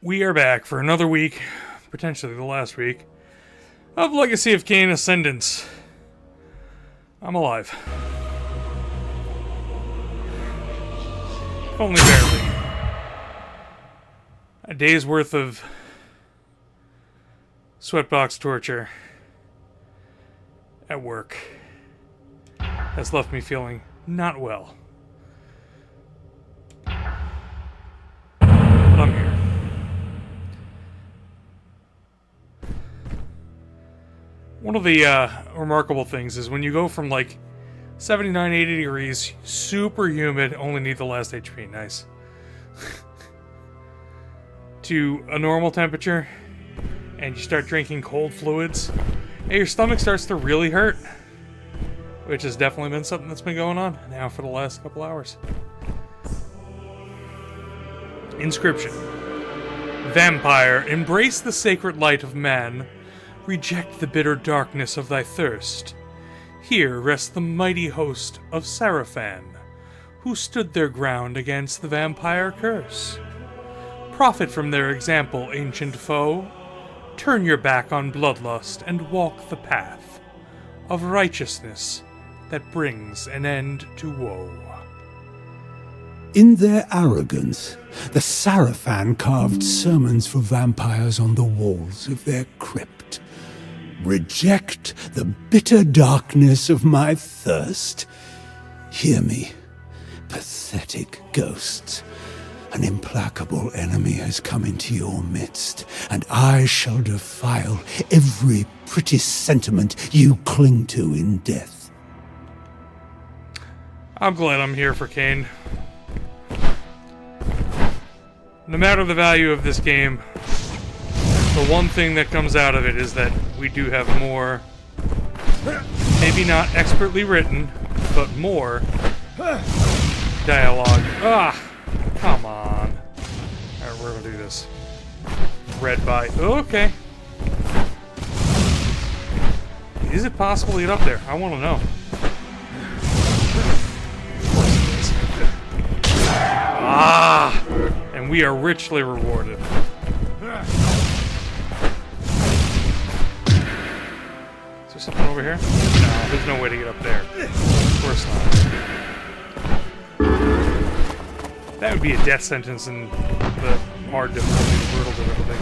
We are back for another week, potentially the last week, of Legacy of Kain Ascendance. I'm alive. If only barely. A day's worth of sweatbox torture at work has left me feeling not well. But I'm here. One of the remarkable things is when you go from like 79, 80 degrees, super humid, only need the last HP, nice, to a normal temperature, and you start drinking cold fluids, and your stomach starts to really hurt, which has definitely been something that's been going on now for the last couple hours. Inscription. Vampire, embrace the sacred light of man. Reject the bitter darkness of thy thirst. Here rests the mighty host of Sarafan, who stood their ground against the vampire curse. Profit from their example, ancient foe. Turn your back on bloodlust and walk the path of righteousness that brings an end to woe. In their arrogance, the Sarafan carved sermons for vampires on the walls of their crypt. Reject the bitter darkness of my thirst. Hear me, pathetic ghosts. An implacable enemy has come into your midst, and I shall defile every pretty sentiment you cling to in death. I'm glad I'm here for Kain. No matter the value of this game, the one thing that comes out of it is that we do have more, maybe not expertly written, but more dialogue. Ah, come on. Alright, we're gonna do this. Read by. Okay. Is it possible to get up there? I want to know. Ah! And we are richly rewarded. Is there something over here? No, there's no way to get up there. Of course not. That would be a death sentence in the hard difficulty, the brutal difficulty.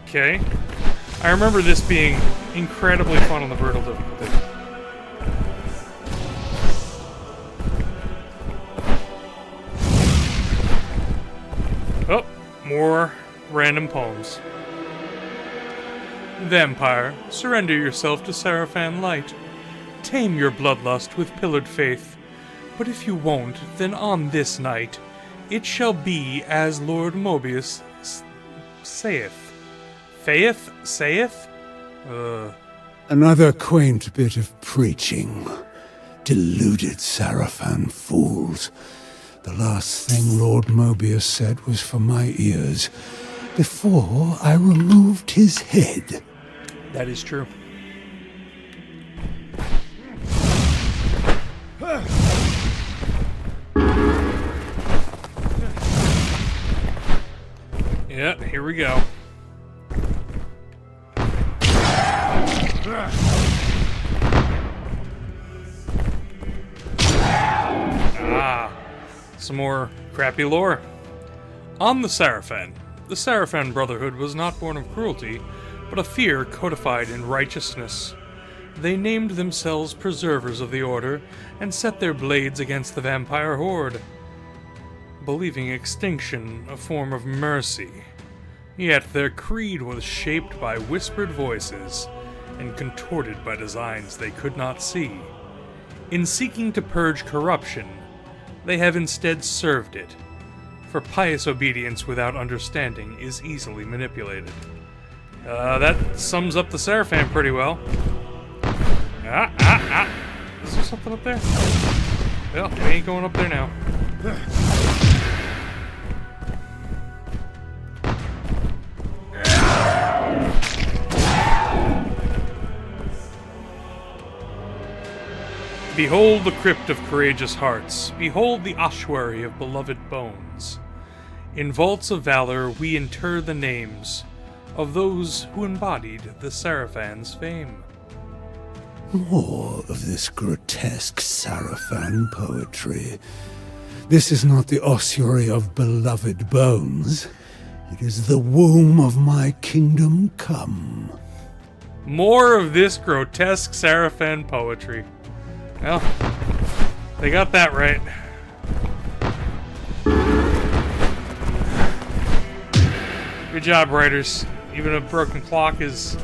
Okay. I remember this being incredibly fun on the brutal difficulty. Oh, more random poems. Vampire, surrender yourself to Sarafan light. Tame your bloodlust with pillared faith. But if you won't, then on this night, it shall be as Lord Mobius saith. Faith? Saith? Another quaint bit of preaching. Deluded Sarafan fools. The last thing Lord Mobius said was for my ears, before I removed his head. That is true. Yeah, here we go. Ah, some more crappy lore. On the Sarafan Brotherhood was not born of cruelty, but a fear codified in righteousness. They named themselves preservers of the order and set their blades against the vampire horde, believing extinction a form of mercy. Yet their creed was shaped by whispered voices and contorted by designs they could not see. In seeking to purge corruption, they have instead served it, for pious obedience without understanding is easily manipulated. That sums up the Sarafan pretty well. Is there something up there? Well, we ain't going up there now. Behold the crypt of courageous hearts. Behold the ossuary of beloved bones. In vaults of valor we inter the names of those who embodied the Seraphan's fame. More of this grotesque Sarafan poetry. This is not the ossuary of beloved bones. It is the womb of my kingdom come. More of this grotesque Sarafan poetry. Well, they got that right. Good job, writers. Even a broken clock is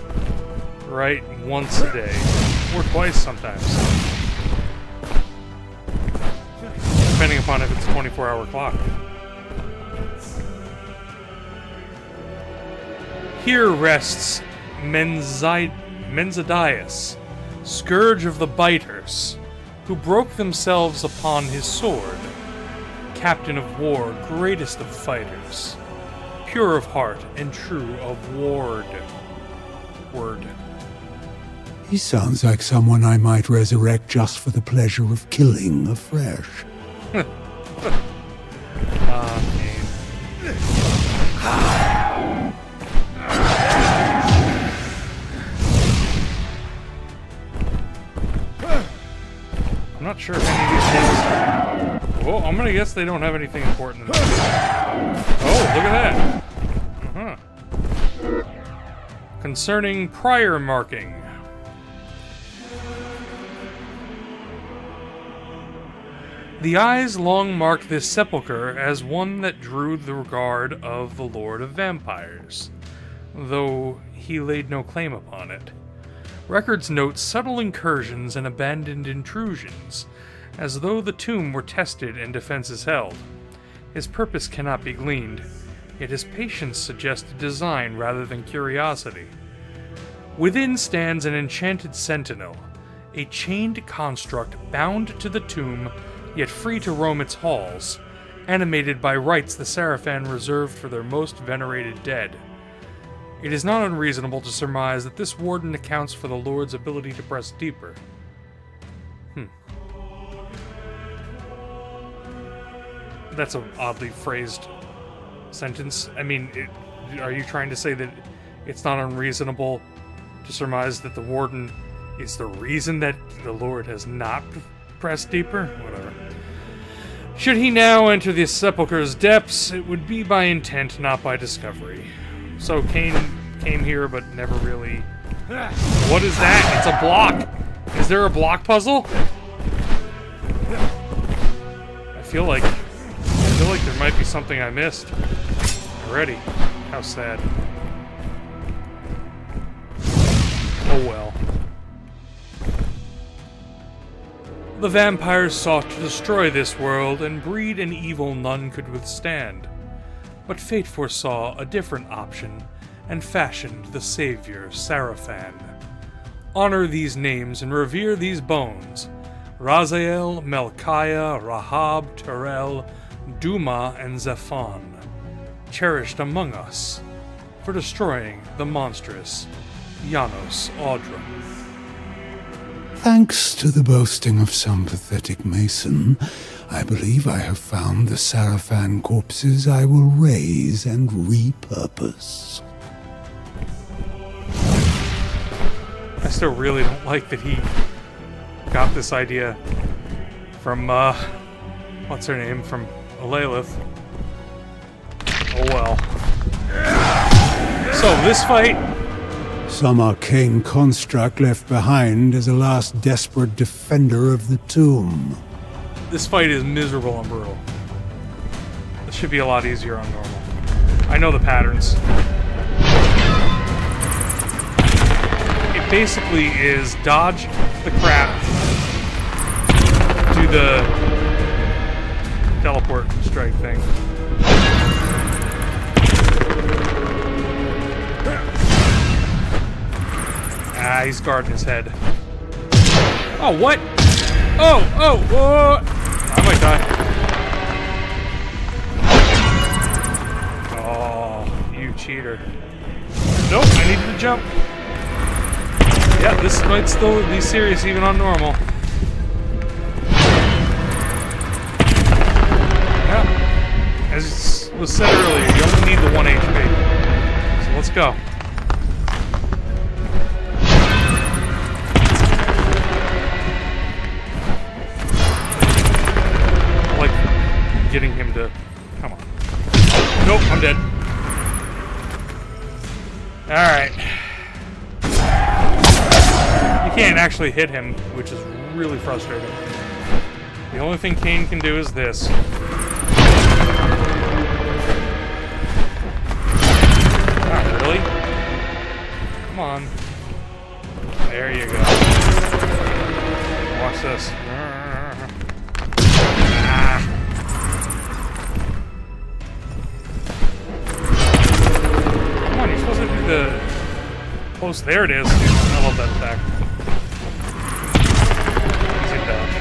right once a day. Or twice sometimes. Depending upon if it's a 24-hour clock. Here rests Menzidius, scourge of the biters, who broke themselves upon his sword, captain of war, greatest of fighters, pure of heart and true of word. He sounds like someone I might resurrect just for the pleasure of killing afresh. Kain. I'm not sure if any of these things... Oh, I'm gonna guess they don't have anything important in them. Oh, look at that! Uh-huh. Concerning prior marking. The eyes long marked this sepulchre as one that drew the regard of the Lord of Vampires, though he laid no claim upon it. Records note subtle incursions and abandoned intrusions, as though the tomb were tested and defenses held. His purpose cannot be gleaned, yet his patience suggested design rather than curiosity. Within stands an enchanted sentinel, a chained construct bound to the tomb, yet free to roam its halls, animated by rites the Sarafan reserved for their most venerated dead. It is not unreasonable to surmise that this warden accounts for the Lord's ability to press deeper. That's an oddly phrased sentence. I mean, are you trying to say that it's not unreasonable to surmise that the warden is the reason that the Lord has not pressed deeper? Whatever. Should he now enter the sepulchre's depths, it would be by intent, not by discovery. So Kain came here, but never really... What is that? It's a block! Is there a block puzzle? I feel like there might be something I missed already. How sad. Oh well. The vampires sought to destroy this world and breed an evil none could withstand. But fate foresaw a different option and fashioned the savior, Sarafan. Honor these names and revere these bones. Raziel, Melchiah, Rahab, Terrell, Duma, and Zephon, cherished among us for destroying the monstrous Janos Audrum. Thanks to the boasting of some pathetic mason, I believe I have found the Sarafan corpses I will raise and repurpose. I still really don't like that he got this idea from, what's her name, from Alalith. Oh well. So, this fight... Some arcane construct left behind as a last desperate defender of the tomb. This fight is miserable and brutal. This should be a lot easier on normal. I know the patterns. It basically is dodge the crap, do the teleport strike thing. Ah, he's guarding his head. Oh, what? Oh! I might die. Oh, you cheater. Nope, I needed to jump. Yeah, this might still be serious even on normal. Yeah. As was said earlier, you only need the 1 HP. So let's go. I like getting him to... Come on. Nope, I'm dead. Alright. You can't actually hit him, which is really frustrating. The only thing Kain can do is this. Ah, really? Come on. There you go. Watch this. Ah. Come on, you're supposed to do the post. There it is. I love that attack. Easy dodge.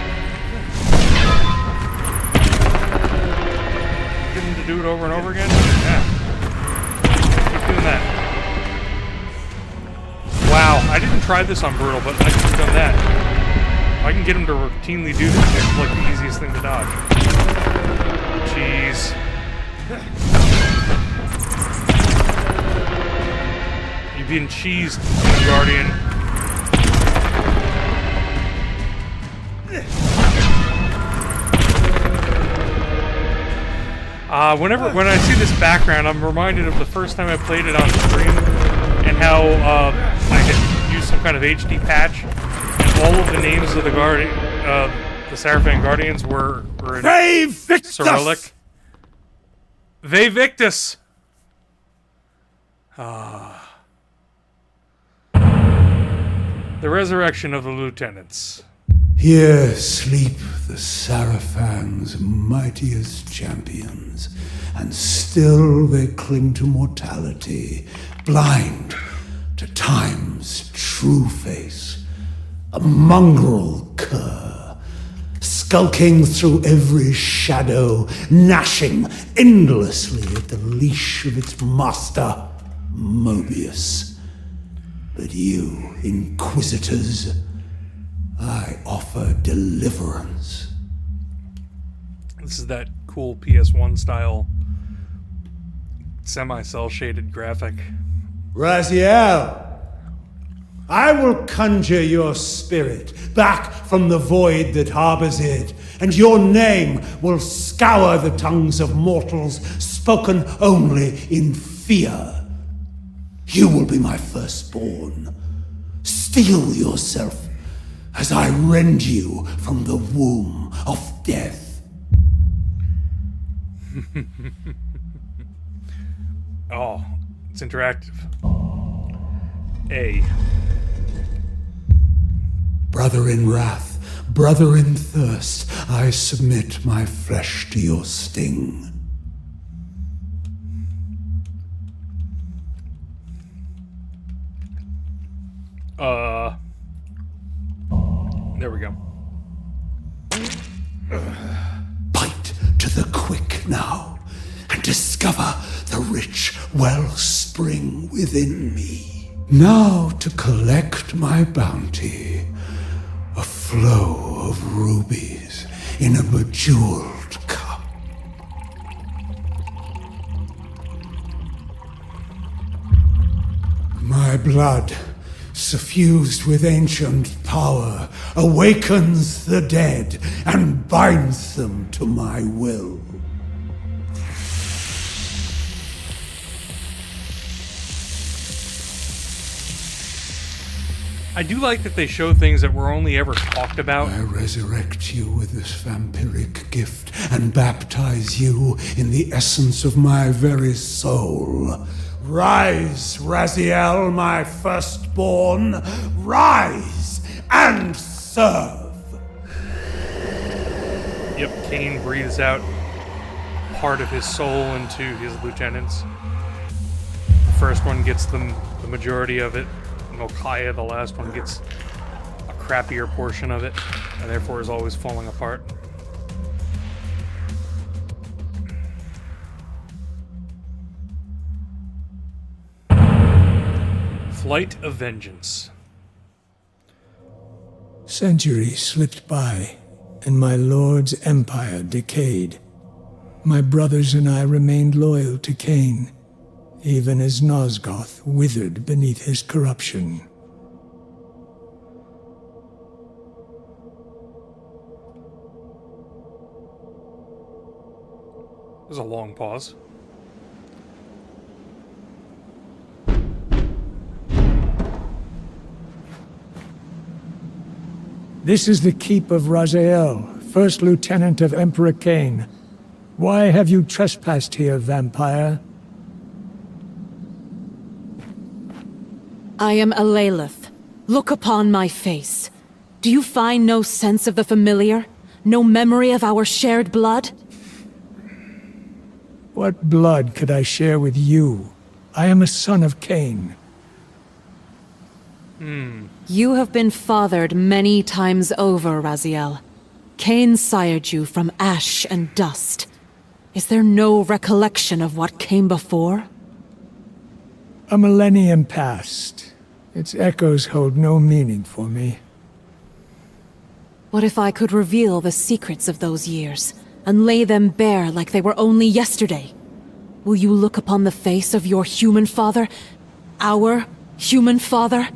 Get him to do it over and over again? Yeah. Keep doing that. Wow, I didn't try this on Brutal, but I could have done that. If I can get him to routinely do this, it's like the easiest thing to dodge. Jeez. You've been cheesed, Guardian. When I see this background, I'm reminded of the first time I played it on stream, and how I had used some kind of HD patch, and all of the names of the Sarafan Guardians were in Cyrillic. Ve Victus. The resurrection of the lieutenants. Here sleep the Sarafan's mightiest champions, and still they cling to mortality, blind to time's true face, a mongrel cur, skulking through every shadow, gnashing endlessly at the leash of its master, Mobius. But you, Inquisitors, I offer deliverance. This is that cool PS1 style semi-cell shaded graphic. Raziel, I will conjure your spirit back from the void that harbors it, and your name will scour the tongues of mortals, spoken only in fear. You will be my firstborn. Steel yourself as I rend you from the womb of death. Oh, it's interactive. A. Brother in wrath, brother in thirst, I submit my flesh to your sting. There we go. Bite to the quick now, and discover the rich wellspring within me. Now to collect my bounty, a flow of rubies in a bejeweled cup. My blood, suffused with ancient power, awakens the dead and binds them to my will. I do like that they show things that were only ever talked about. I resurrect you with this vampiric gift and baptize you in the essence of my very soul. Rise, Raziel, my firstborn. Rise and serve. Yep, Kain breathes out part of his soul into his lieutenants. The first one gets the majority of it. Mokaya, the last one, gets a crappier portion of it, and therefore is always falling apart. Flight of Vengeance. Centuries slipped by, and my lord's empire decayed. My brothers and I remained loyal to Kain, even as Nosgoth withered beneath his corruption. There's a long pause. This is the keep of Raziel, first lieutenant of Emperor Kain. Why have you trespassed here, vampire? I am Alalith. Look upon my face. Do you find no sense of the familiar? No memory of our shared blood? What blood could I share with you? I am a son of Kain. You have been fathered many times over, Raziel. Kain sired you from ash and dust. Is there no recollection of what came before? A millennium passed. Its echoes hold no meaning for me. What if I could reveal the secrets of those years, and lay them bare like they were only yesterday? Will you look upon the face of your human father? Our human father?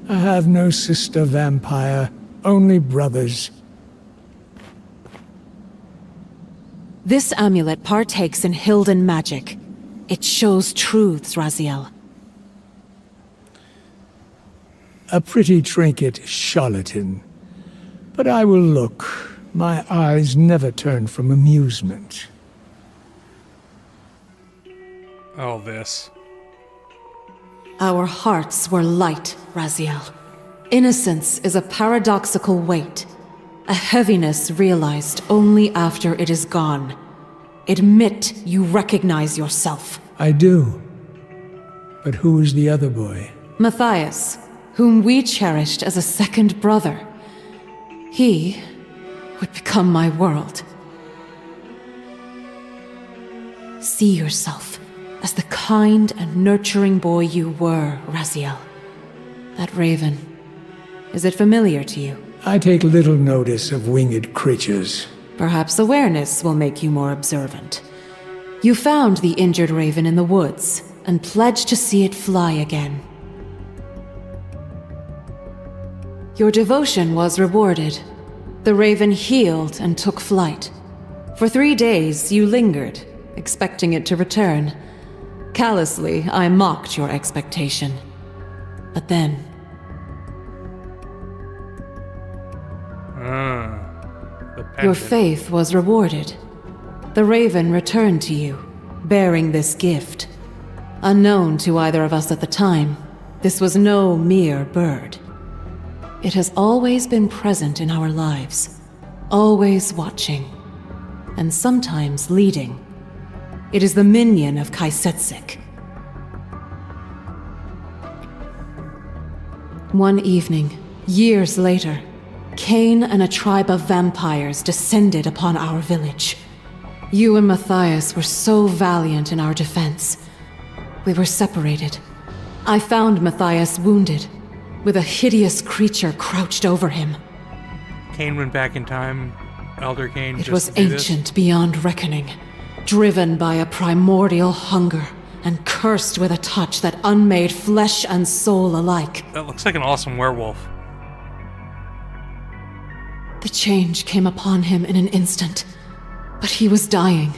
I have no sister vampire, only brothers. This amulet partakes in Hilden magic. It shows truths, Raziel. A pretty trinket, charlatan. But I will look. My eyes never turn from amusement. Oh, this. Our hearts were light, Raziel. Innocence is a paradoxical weight. A heaviness realized only after it is gone. Admit you recognize yourself. I do. But who is the other boy? Matthias, whom we cherished as a second brother. He would become my world. See yourself as the kind and nurturing boy you were, Raziel. That raven, is it familiar to you? I take little notice of winged creatures. Perhaps awareness will make you more observant. You found the injured raven in the woods, and pledged to see it fly again. Your devotion was rewarded. The raven healed and took flight. For 3 days, you lingered, expecting it to return. Callously, I mocked your expectation. But then... Your faith was rewarded. The raven returned to you, bearing this gift. Unknown to either of us at the time, this was no mere bird. It has always been present in our lives, always watching, and sometimes leading. It is the minion of Kaisetsik. One evening, years later, Kain and a tribe of vampires descended upon our village. You and Matthias were so valiant in our defense. We were separated. I found Matthias wounded, with a hideous creature crouched over him. Kain went back in time. Elder Kain It was ancient beyond reckoning, driven by a primordial hunger, and cursed with a touch that unmade flesh and soul alike. That looks like an awesome werewolf. The change came upon him in an instant, but he was dying.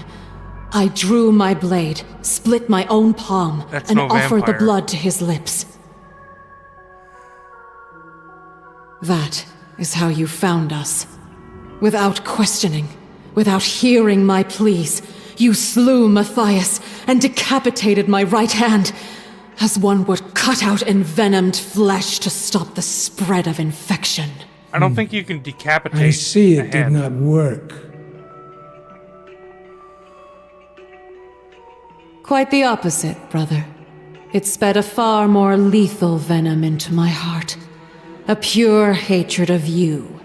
I drew my blade, split my own palm, That's and no offered the vampire. blood to his lips. That is how you found us. Without questioning, without hearing my pleas, you slew Matthias and decapitated my right hand, as one would cut out envenomed flesh to stop the spread of infection. I don't think you can decapitate. I see a it did head. not work. Quite the opposite, brother. It sped a far more lethal venom into my heart. A pure hatred of you,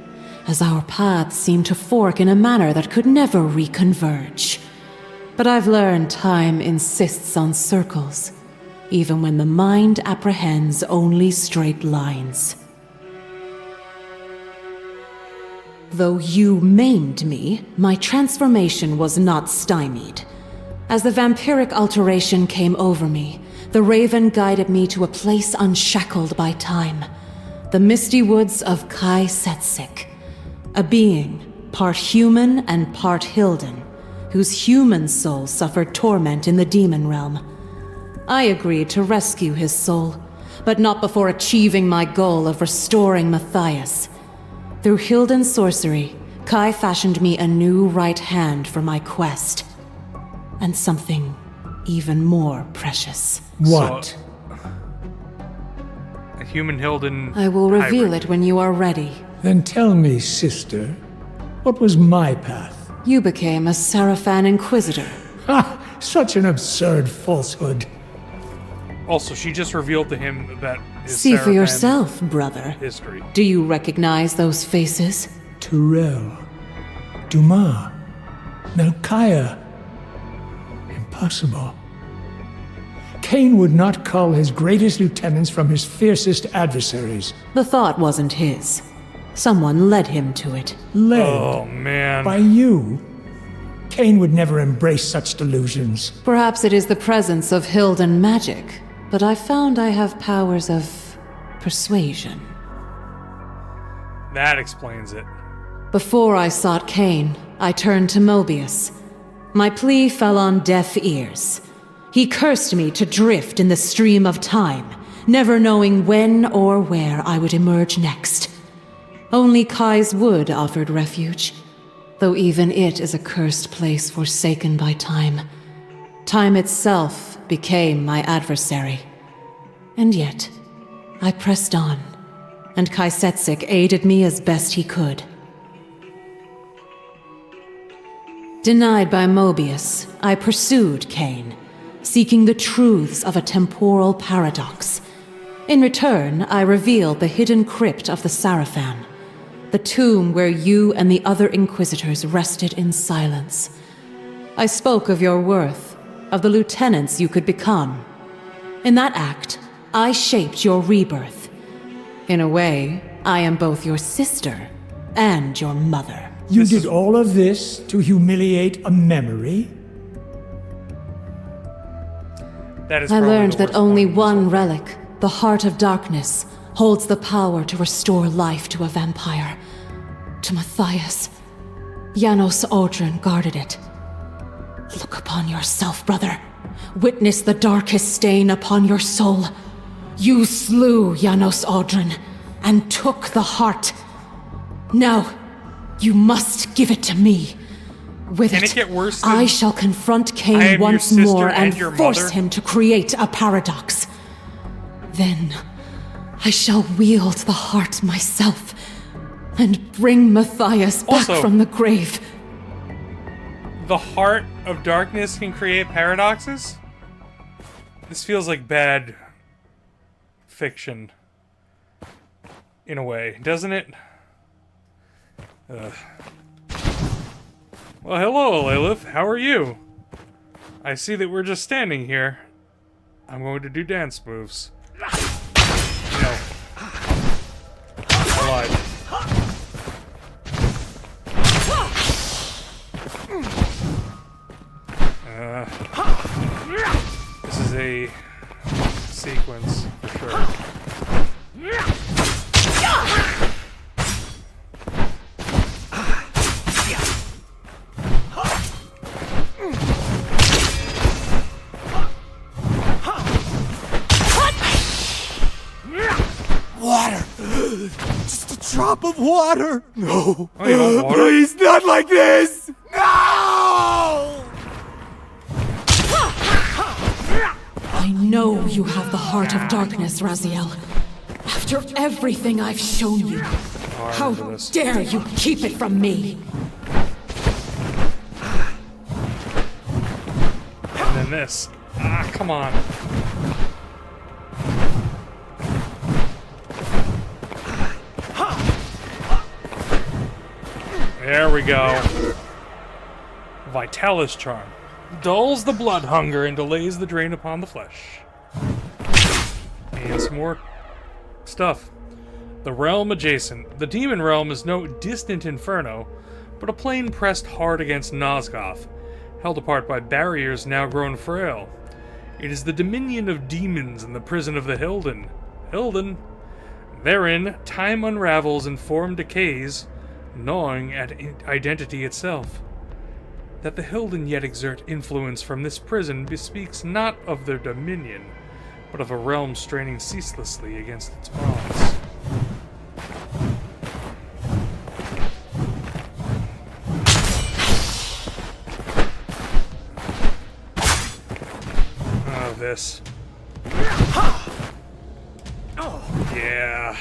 as our paths seemed to fork in a manner that could never reconverge. But I've learned time insists on circles, even when the mind apprehends only straight lines. Though you maimed me, my transformation was not stymied. As the vampiric alteration came over me, the Raven guided me to a place unshackled by time. The misty woods of Kain, a being, part human and part Hilden, whose human soul suffered torment in the demon realm. I agreed to rescue his soul, but not before achieving my goal of restoring Matthias. Through Hilden's sorcery, Kai fashioned me a new right hand for my quest. And something even more precious. What? So, a human Hilden... I will reveal hybrid. it when you are ready. Then tell me, sister, what was my path? You became a Sarafan Inquisitor. Ha! Such an absurd falsehood. Also, she just revealed to him that his See for Sarafan yourself, brother. history. Do you recognize those faces? Tyrell. Dumas. Melchiah. Impossible. Kain would not cull his greatest lieutenants from his fiercest adversaries. The thought wasn't his. Someone led him to it. Led Oh, man. by you. Kain would never embrace such delusions. Perhaps it is the presence of Hilden magic, but I found I have powers of persuasion. That explains it. Before I sought Kain, I turned to Mobius. My plea fell on deaf ears. He cursed me to drift in the stream of time, never knowing when or where I would emerge next. Only Kai's Wood offered refuge, though even it is a cursed place forsaken by time. Time itself became my adversary. And yet, I pressed on, and Kaisetsik aided me as best he could. Denied by Mobius, I pursued Kain, seeking the truths of a temporal paradox. In return, I revealed the hidden crypt of the Sarafan, the tomb where you and the other Inquisitors rested in silence. I spoke of your worth, of the lieutenants you could become. In that act, I shaped your rebirth. In a way, I am both your sister and your mother. You did all of this to humiliate a memory? That is I probably learned the that worst only part of this whole one thing. relic, the Heart of Darkness, holds the power to restore life to a vampire. To Matthias. Janos Aldrin guarded it. Look upon yourself, brother. Witness the darkest stain upon your soul. You slew Janos Aldrin and took the heart. Now, you must give it to me. With Can it get worse than I shall confront I Kain am once your sister more and and your force mother? him to create a paradox. Then I shall wield the heart myself and bring Matthias back Also- from the grave. The Heart of Darkness can create paradoxes? This feels like bad fiction. In a way, doesn't it? Well, hello, Lilith. How are you? I see that we're just standing here. I'm going to do dance moves. No. I lied. This is a sequence for sure. Water! Just a drop of water! No! Oh, you want water? Please, not like this! No! I know you have the Heart of Darkness, Raziel. After everything I've shown you, Oh, I how remember this. dare you keep it from me? And then this. Ah, come on. There we go. Vitalis Charm. Dulls the blood hunger and delays the drain upon the flesh. And some more stuff. The realm adjacent. The demon realm is no distant inferno, but a plane pressed hard against Nosgoth, held apart by barriers now grown frail. It is the dominion of demons and the prison of the Hilden. Hilden? Therein, time unravels and form decays, gnawing at identity itself. That the Hilden yet exert influence from this prison bespeaks not of their dominion, but of a realm straining ceaselessly against its bonds. Oh, this. Yeah.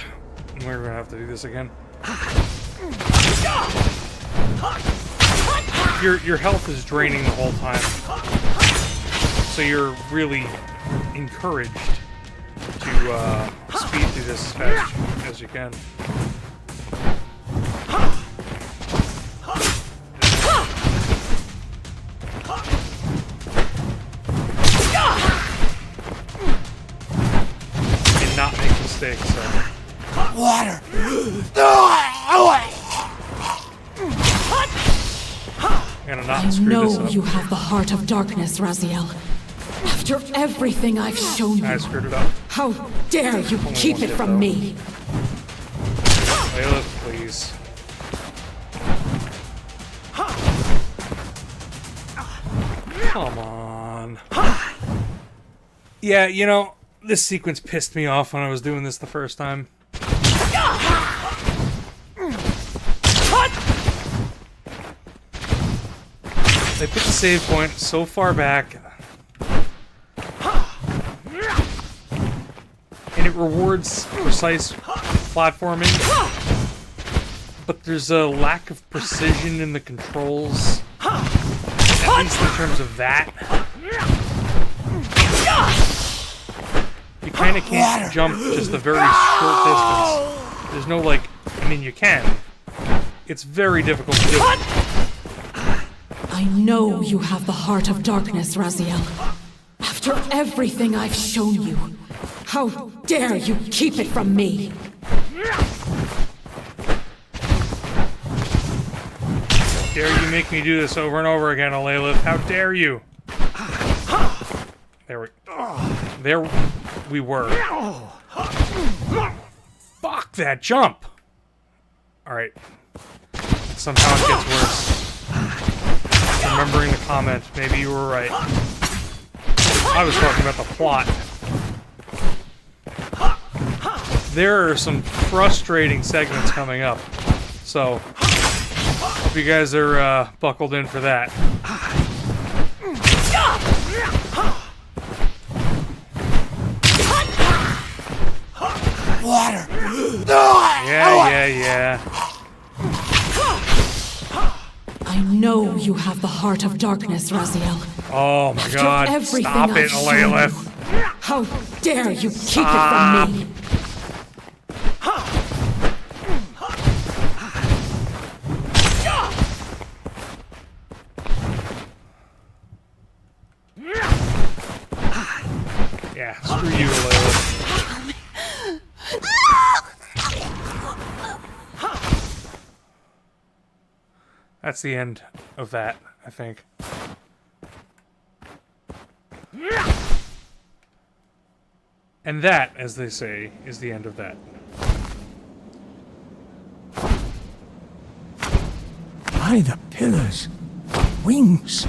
We're gonna have to do this again. Your health is draining the whole time. So you're really encouraged to speed through this as fast as you can. And not make mistakes, so. Water! I'm gonna not I screw this know up. you have the heart of darkness, Raziel. After everything I've shown you, I screwed it up. how dare you keep one it hit, from though. me? Layla, please. Come on. Yeah, you know, this sequence pissed me off when I was doing this the first time. They put the save point so far back. And it rewards precise platforming. But there's a lack of precision in the controls. At least in terms of that. You kind of can't jump just a very short distance. There's no, like, I mean, you can. It's very difficult to do. I know you have the heart of darkness, Raziel. After everything I've shown you, how dare you keep it from me? Dare you make me do this over and over again, Alayla? How dare you? There we were. Fuck that jump! Alright. Somehow it gets worse. Remembering the comment, maybe you were right. I was talking about the plot. There are some frustrating segments coming up. So, hope you guys are buckled in for that. Water! Yeah. I know you have the heart of darkness, Raziel. Oh my god, everything stop it, I've shown Alayla. How dare you keep it from me? Yeah, screw you, Alayla. That's the end of that, I think. And that, as they say, is the end of that. By the pillars, wings.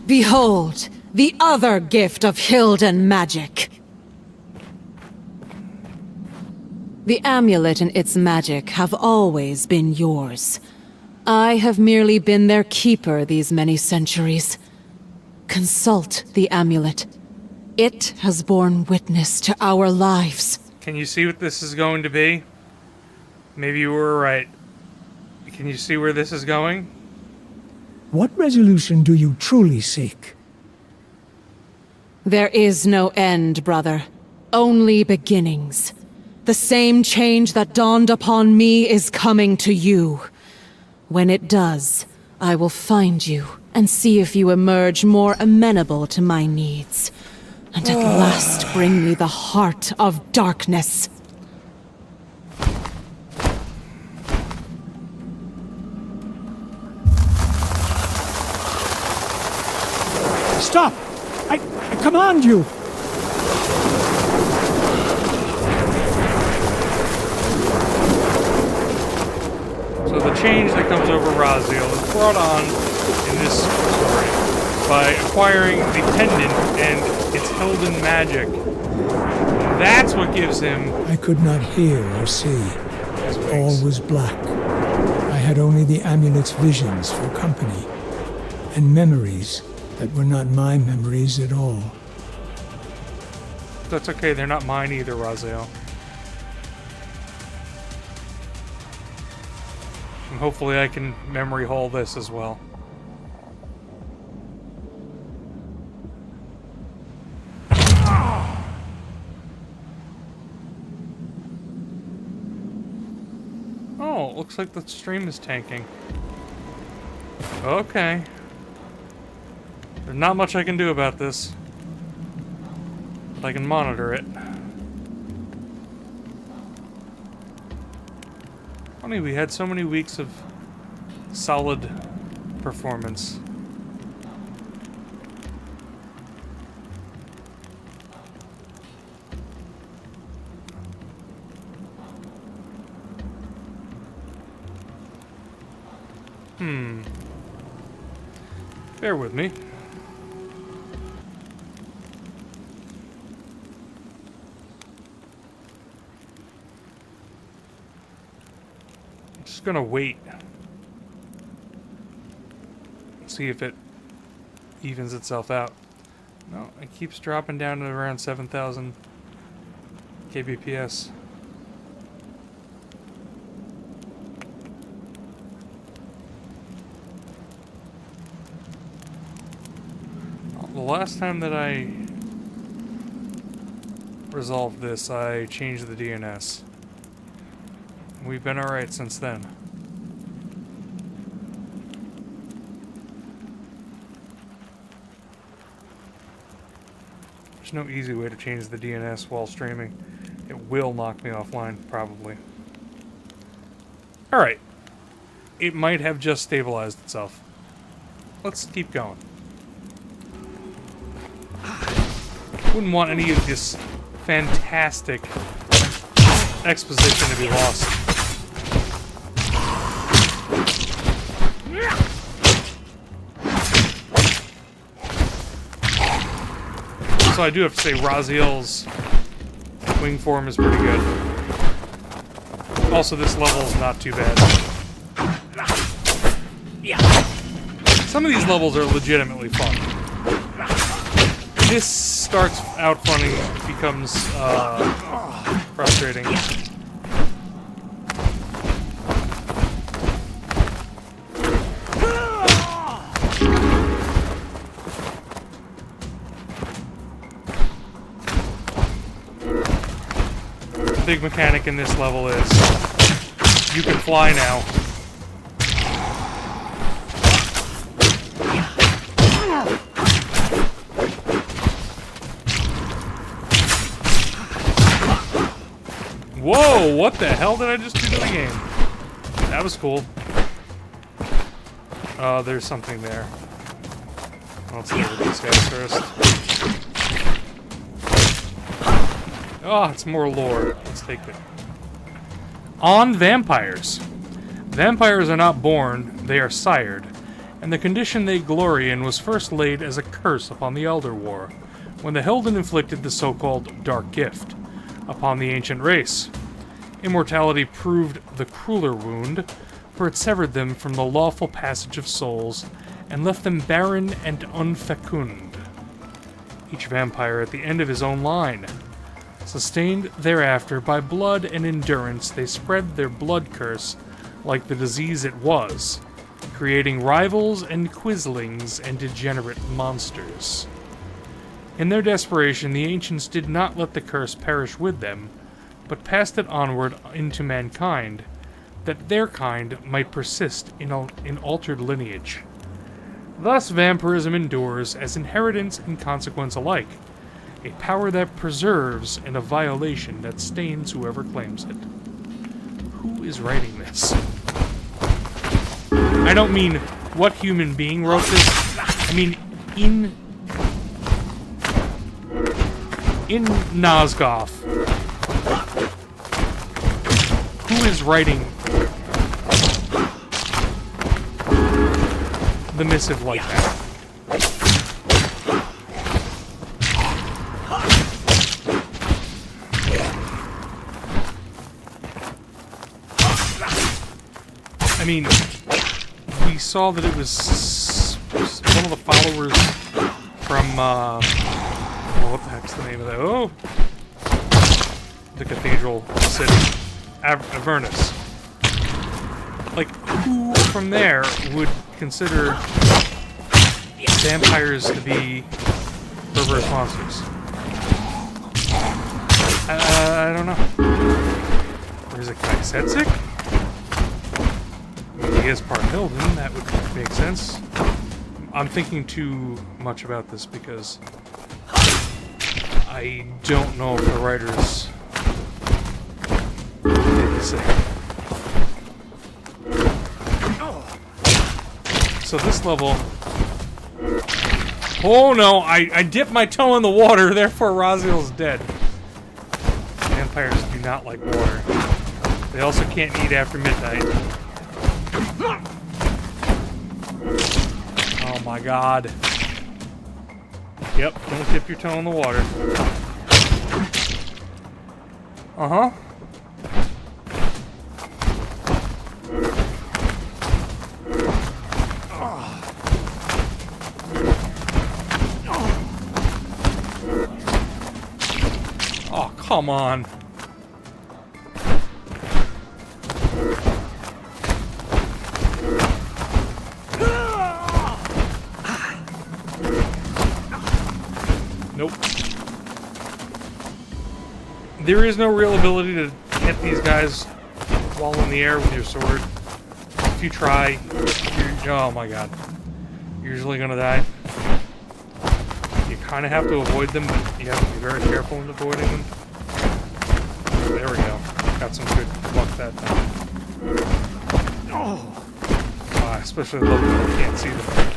Behold, the other gift of Hilden magic. The amulet and its magic have always been yours. I have merely been their keeper these many centuries. Consult the amulet. It has borne witness to our lives. Can you see what this is going to be? Maybe you were right. Can you see where this is going? What resolution do you truly seek? There is no end, brother. Only beginnings. The same change that dawned upon me is coming to you. When it does, I will find you and see if you emerge more amenable to my needs. And at last bring me the heart of darkness. Stop! I command you! So the change that comes over Raziel is brought on in this story by acquiring the pendant and its held in magic. That's what gives him... I could not hear or see. his All wings. was black. I had only the amulet's visions for company, and memories that were not my memories at all. That's okay, they're not mine either, Raziel. And hopefully I can memory hole this as well. Oh, it looks like the stream is tanking. Okay. There's not much I can do about this. But I can monitor it. Funny, we had so many weeks of solid performance. Bear with me. I'm just gonna wait. See if it evens itself out. No, it keeps dropping down to around 7,000 kbps. The last time that I resolved this, I changed the DNS. We've been alright since then. There's no easy way to change the DNS while streaming. It will knock me offline, probably. Alright. It might have just stabilized itself. Let's keep going. Wouldn't want any of this fantastic exposition to be lost. So I do have to say Raziel's wing form is pretty good. Also, this level is not too bad. Some of these levels are legitimately fun. This starts out funny, becomes frustrating. The big mechanic in this level is you can fly now. Whoa, what the hell did I just do to the game? That was cool. There's something there. Let's deal with these guys first. Oh, it's more lore. Let's take it. On vampires. Vampires are not born, they are sired, and the condition they glory in was first laid as a curse upon the Elder War, when the Helden inflicted the so-called Dark Gift upon the ancient race. Immortality proved the crueler wound, for it severed them from the lawful passage of souls and left them barren and unfecund. Each vampire at the end of his own line. Sustained thereafter by blood and endurance, they spread their blood curse like the disease it was, creating rivals and quislings and degenerate monsters. In their desperation, the ancients did not let the curse perish with them, but passed it onward into mankind, that their kind might persist in altered lineage. Thus vampirism endures as inheritance and consequence alike, a power that preserves and a violation that stains whoever claims it. Who is writing this? I don't mean what human being wrote this, I mean in in Nosgoth, who is writing the missive like that? I mean, we saw that it was one of the followers from, well, what the heck's the name of that? Oh! The cathedral city. Avernus. Like, who from there would consider vampires to be perverse monsters? I don't know. Or is it Kaisetzik? He is part Hilden, that would make sense. I'm thinking too much about this because I don't know if the writers did the same. So this level... Oh no, I dipped my toe in the water, therefore Raziel's dead. Vampires do not like water. They also can't eat after midnight. Oh my god. Yep, don't dip your toe in the water. Uh-huh. Oh, come on. Nope. There is no real ability to hit these guys while in the air with your sword. If you try, oh my god. You're usually gonna die. You kind of have to avoid them, but you have to be very careful in avoiding them. There we go. Got some good luck that time. Oh, I especially love when I can't see them.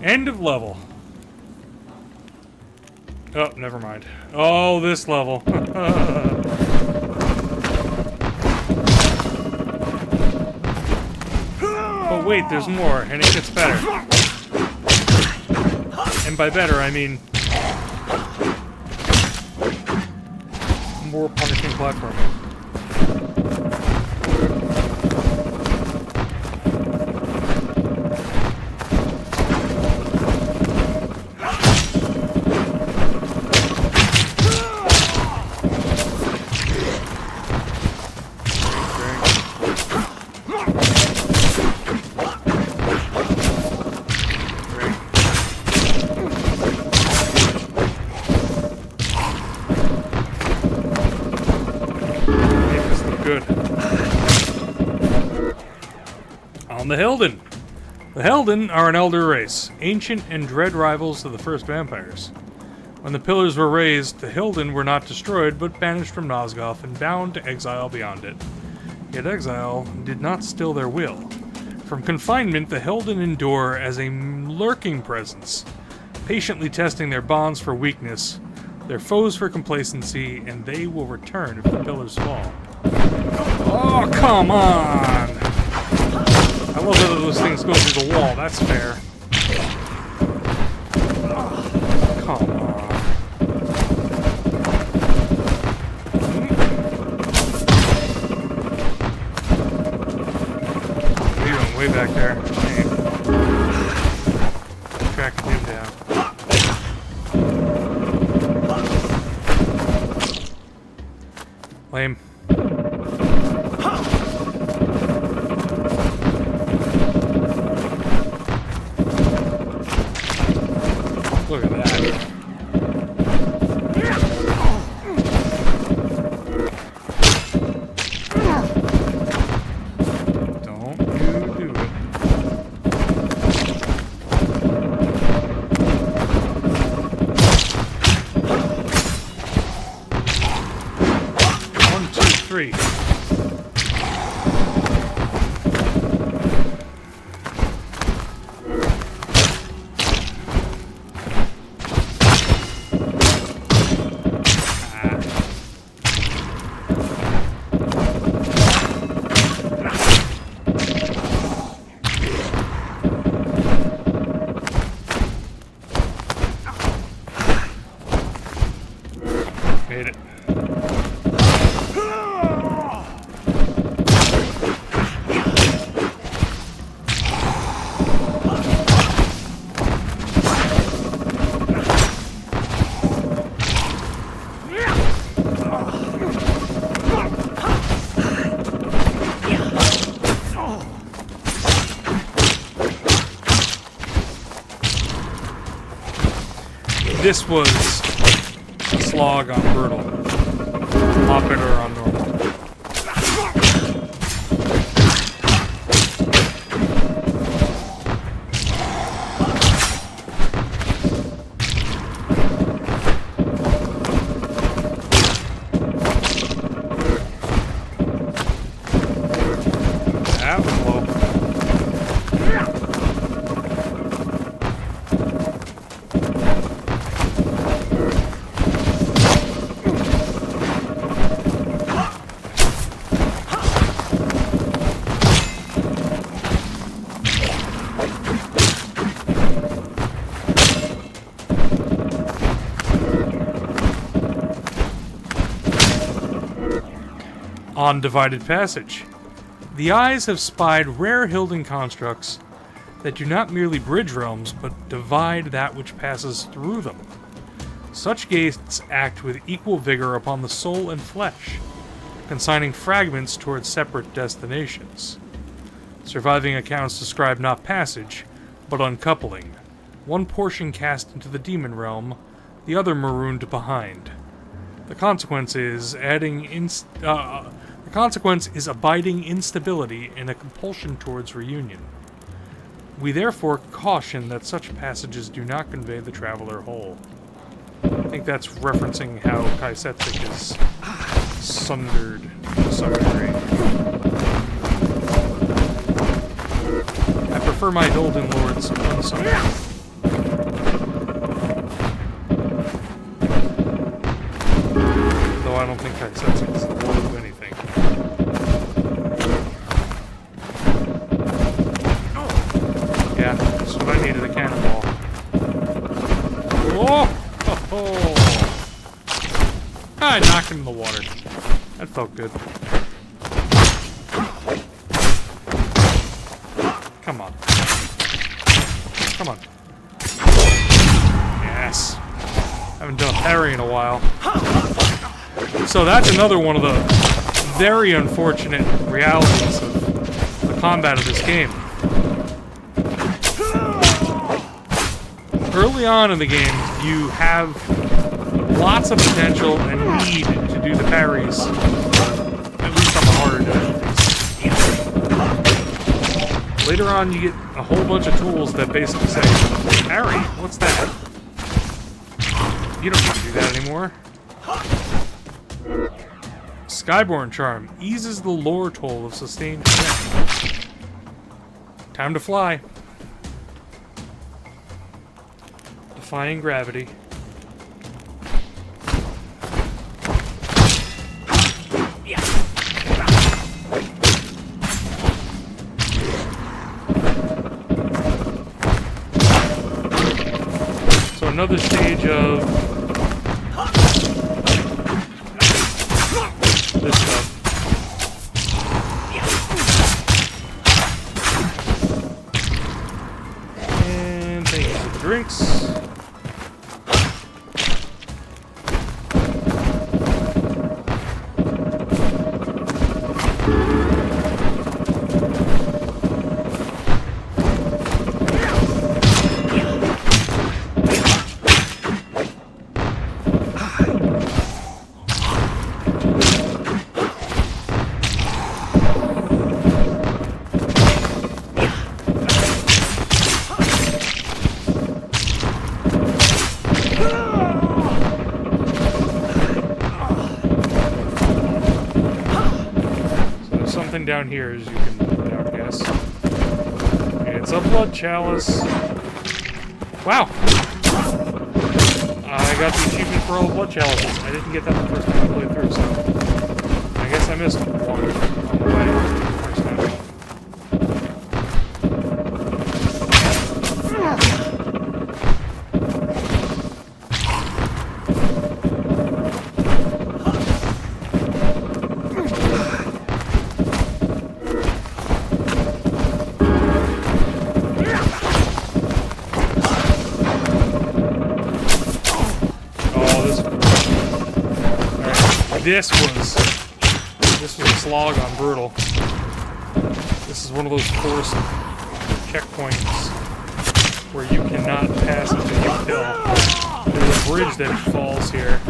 End of level. Oh, never mind. Oh, this level. Oh, wait, there's more, and it gets better. And by better, I mean... more punishing platforming. The Hilden. The Hilden are an elder race, ancient and dread rivals of the first vampires. When the pillars were raised, the Hilden were not destroyed, but banished from Nosgoth and bound to exile beyond it. Yet exile did not still their will. From confinement, the Hilden endure as a lurking presence, patiently testing their bonds for weakness, their foes for complacency, and they will return if the pillars fall. Oh, come on! I love that those things go through the wall, that's fair. Oh, come on. He went way back there. Tracking him down. Lame. Look at that. Don't you do it. 3. Made it. This was a slog on brutal. A lot better on normal. That was low. Undivided passage. The eyes have spied rare Hilden constructs that do not merely bridge realms, but divide that which passes through them. Such gates act with equal vigor upon the soul and flesh, consigning fragments towards separate destinations. Surviving accounts describe not passage, but uncoupling. One portion cast into the demon realm, the other marooned behind. The consequence is abiding instability and a compulsion towards reunion. We therefore caution that such passages do not convey the traveler whole. I think that's referencing how Kaisetzik is sundered to some degree. I prefer my Hilden lords unsundered. Though I don't think Kaisetzik is the lord of anything. Yeah, that's what I needed, a cannonball. Whoa! Oh! I knocked him in the water. That felt good. Come on. Come on. Yes. Haven't done a parry in a while. So that's another one of the very unfortunate realities of the combat of this game. Early on in the game, you have lots of potential and need to do the parries, at least on the harder difficulties. Later on, you get a whole bunch of tools that basically say, parry? What's that? You don't need to do that anymore. Skyborn Charm eases the lore toll of sustained damage. Time to fly. Defying gravity. So another stage of this stuff. And thank you for the drinks. something down here, as you can now guess. It's a blood chalice. Wow! I got the achievement for all the blood chalices. I didn't get that the first time I played through, so I guess I missed one on the way first time. This was a slog on Brutal. This is one of those forced checkpoints where you cannot pass until you kill. There's a bridge that falls here.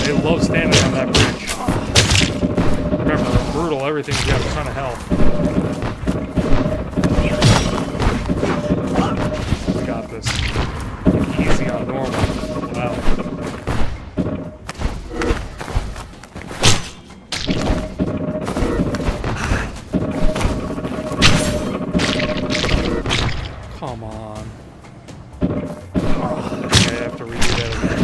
They love standing on that bridge. Remember, on Brutal, everything's got a ton of health. We got this. Easy on normal. Wow. Come on. I have to redo that again.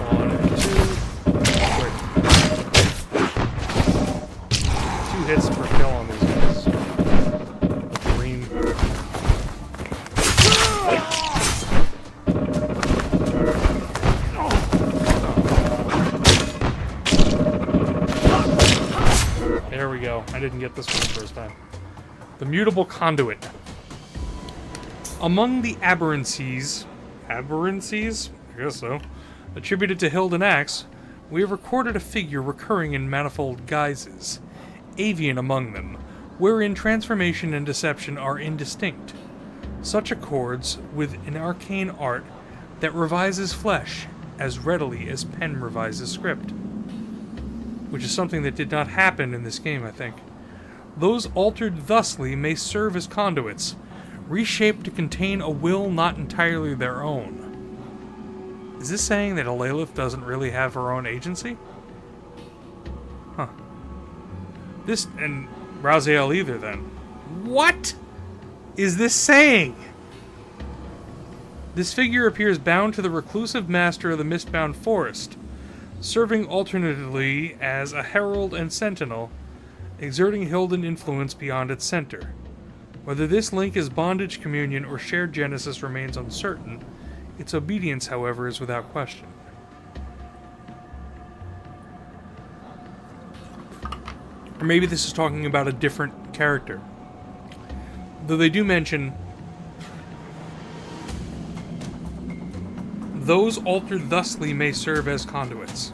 One and two. Quick. 2 hits per kill on these guys. There we go. I didn't get this one the first time. The Mutable Conduit. Among the aberrancies... Aberrancies? I guess so. Attributed to Hilden Axe, we have recorded a figure recurring in manifold guises. Avian among them, wherein transformation and deception are indistinct. Such accords with an arcane art that revises flesh as readily as pen revises script. Which is something that did not happen in this game, I think. Those altered thusly may serve as conduits, reshaped to contain a will not entirely their own. Is this saying that Alalith doesn't really have her own agency? Huh. This, and Raziel either, then. What is this saying? This figure appears bound to the reclusive master of the Mistbound Forest, serving alternately as a herald and sentinel, exerting Hilden influence beyond its center. Whether this link is bondage, communion, or shared genesis remains uncertain. Its obedience, however, is without question. Or maybe this is talking about a different character. Though they do mention those altered thusly may serve as conduits.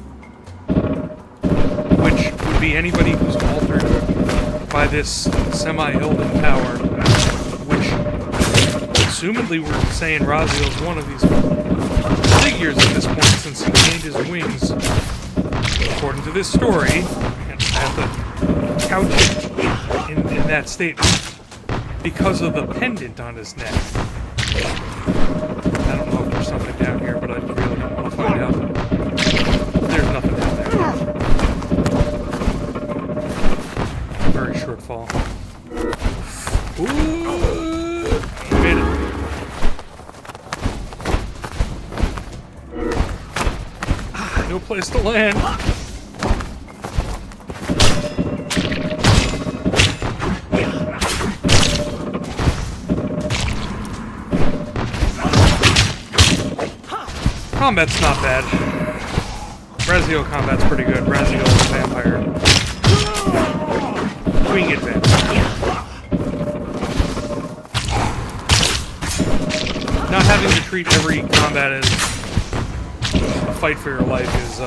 Which would be anybody who's altered by this semi-Hilden power, which, assumedly we're saying Raziel's one of these figures at this point since he gained his wings. According to this story, and I have to couch it in that statement, because of the pendant on his neck. I don't know if there's something down here, but I really don't want to find out. There's nothing down there. Very short fall. Ooh! Made it. No place to land. Combat's not bad. Raziel combat's pretty good. Raziel is a vampire. Winged vampire. Not having to treat every combat as a fight for your life is,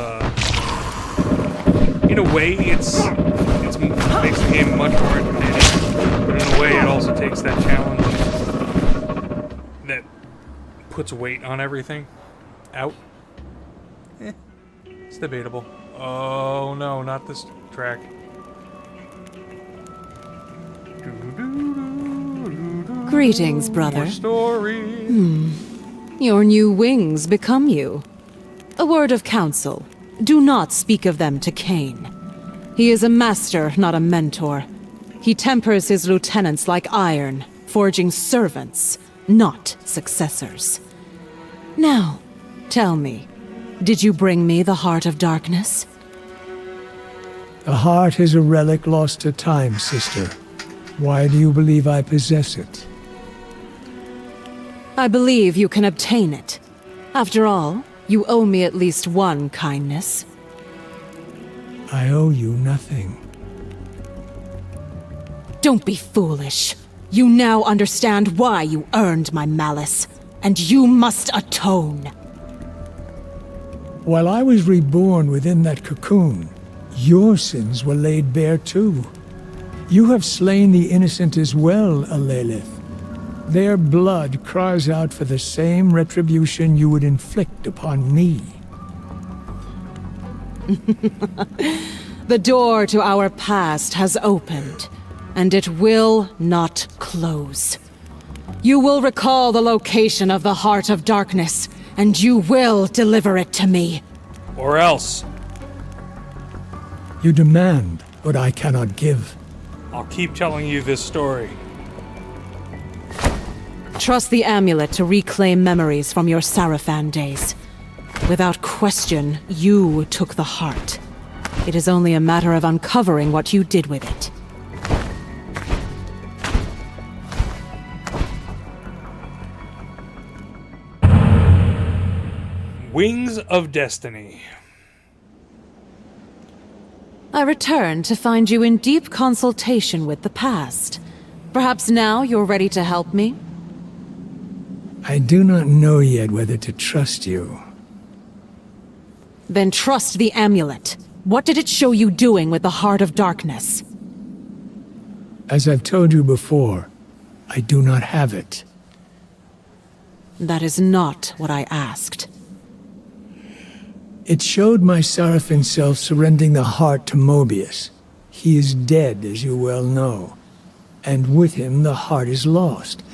in a way, it makes the game much more entertaining. But in a way, it also takes that challenge that puts weight on everything out. It's debatable. Oh no, not this track. Greetings, brother. More story. Your new wings become you. A word of counsel. Do not speak of them to Kain. He is a master, not a mentor. He tempers his lieutenants like iron, forging servants, not successors. Now, tell me, did you bring me the Heart of Darkness? The heart is a relic lost to time, sister. Why do you believe I possess it? I believe you can obtain it. After all, you owe me at least one kindness. I owe you nothing. Don't be foolish. You now understand why you earned my malice, and you must atone. While I was reborn within that cocoon, your sins were laid bare too. You have slain the innocent as well, Alelith. Their blood cries out for the same retribution you would inflict upon me. The door to our past has opened, and it will not close. You will recall the location of the Heart of Darkness, and you will deliver it to me. Or else. You demand what I cannot give. I'll keep telling you this story. Trust the amulet to reclaim memories from your Sarafan days. Without question, you took the heart. It is only a matter of uncovering what you did with it. Wings of Destiny. I return to find you in deep consultation with the past. Perhaps now you're ready to help me? I do not know yet whether to trust you. Then trust the amulet. What did it show you doing with the Heart of Darkness? As I've told you before, I do not have it. That is not what I asked. It showed my Sarafin self surrendering the heart to Mobius. He is dead, as you well know. And with him, the heart is lost.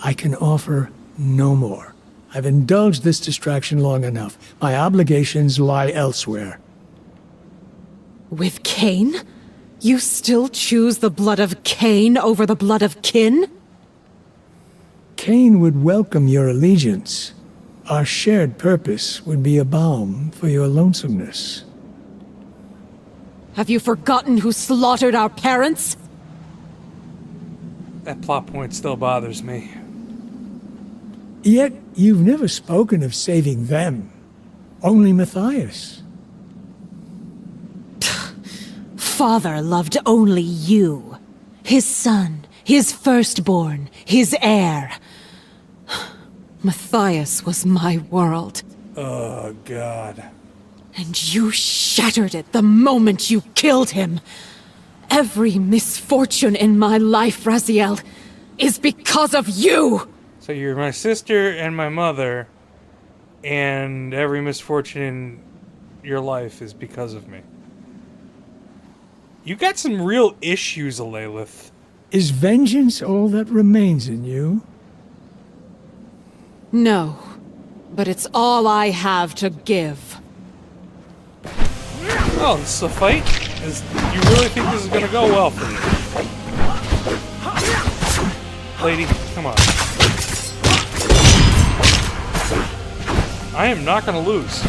I can offer no more. I've indulged this distraction long enough. My obligations lie elsewhere. With Kain? You still choose the blood of Kain over the blood of kin? Kain would welcome your allegiance. Our shared purpose would be a balm for your lonesomeness. Have you forgotten who slaughtered our parents? That plot point still bothers me. Yet you've never spoken of saving them. Only Matthias. Father loved only you. His son, his firstborn, his heir. Matthias was my world. Oh, God. And you shattered it the moment you killed him. Every misfortune in my life, Raziel, is because of you! So you're my sister and my mother, and every misfortune in your life is because of me. You got some real issues, Alelith. Is vengeance all that remains in you? No, but it's all I have to give. Oh, this is a fight? You really think this is gonna go well for you? Lady, come on. I am not gonna lose.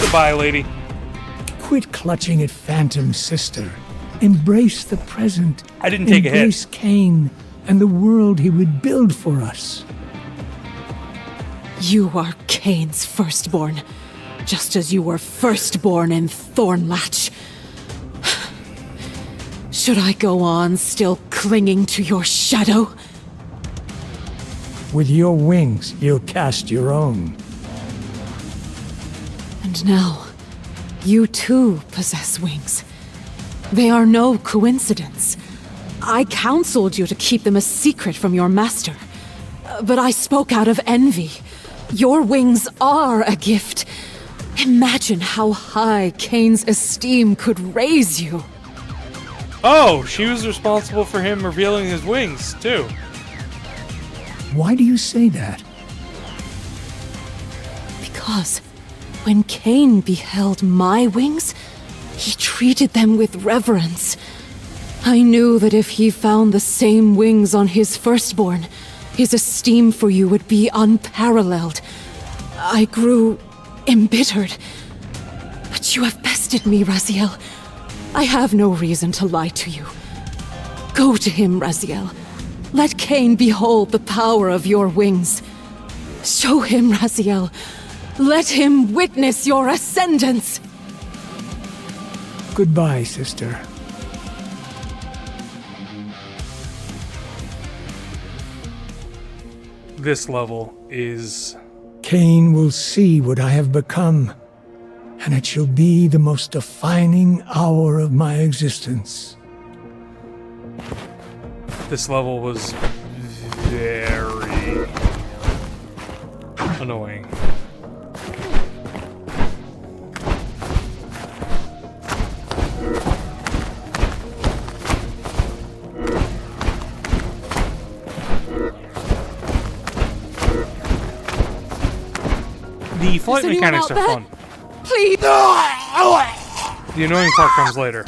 Goodbye, lady. Quit clutching at Phantom, sister. Embrace the present. I didn't take a hit. Embrace Kain and the world he would build for us. You are Kain's firstborn, just as you were firstborn in Thornlatch. Should I go on still clinging to your shadow? With your wings, you'll cast your own. And now, you too possess wings. They are no coincidence. I counseled you to keep them a secret from your master. But I spoke out of envy. Your wings are a gift. Imagine how high Kain's esteem could raise you. Oh, she was responsible for him revealing his wings, too. Why do you say that? Because when Kain beheld my wings, he treated them with reverence. I knew that if he found the same wings on his firstborn, his esteem for you would be unparalleled. I grew embittered. But you have bested me, Raziel. I have no reason to lie to you. Go to him, Raziel. Let Kain behold the power of your wings. Show him, Raziel. Let him witness your ascendance. Goodbye, sister. This level is... Kain will see what I have become, and it shall be the most defining hour of my existence. This level was very annoying. The flight mechanics are fun. Please! The annoying part comes later.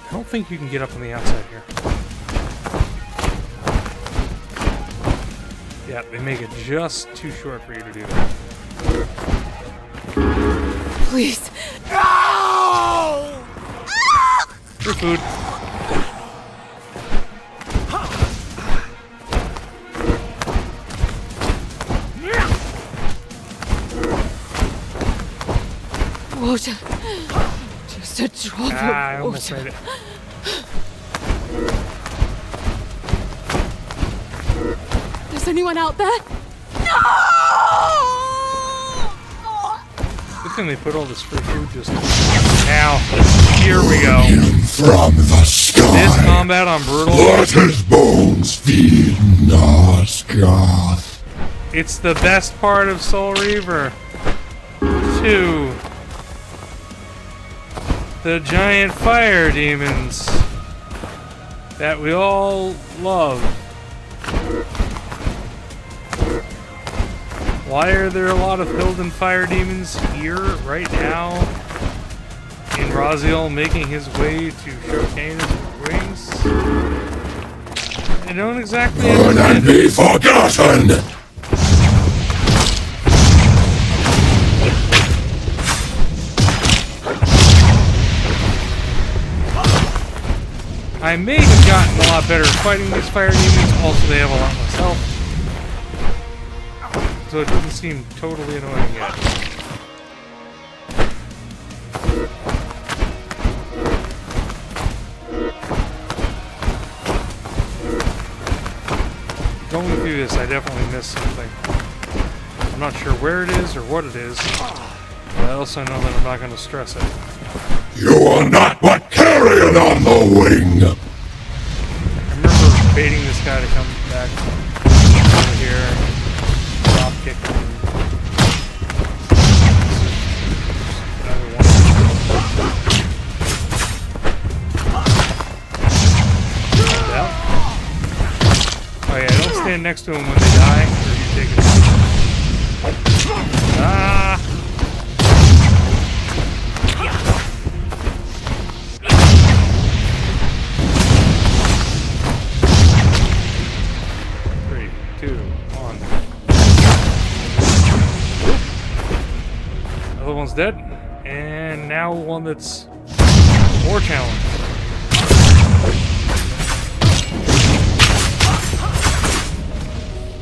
I don't think you can get up on the outside here. Yeah, they make it just too short for you to do that. Please. Free food. Water. Just a drop I of almost water. made it. Is anyone out there? Good thing they put all this free food just now. Here we go. From the sky, This combat on Brutal. let his bones feed Nosgoth. It's the best part of Soul Reaver 2. The giant fire demons that we all love. Why are there a lot of Hilden fire demons here right now? In Raziel making his way to show Kain his wings? I don't exactly Burn and understand. be forgotten! I may have gotten a lot better at fighting these fire demons, also they have a lot less health. So it doesn't seem totally annoying yet. Going through this, I definitely missed something. I'm not sure where it is or what it is, but I also know that I'm not going to stress it. You are not but carrion on the wing! I remember baiting this guy to come back over here and drop kick him. Down. Oh yeah, don't stand next to him when they die, or you take it. Ah! 3, 2, 1. Other one's dead, and now one that's more challenged.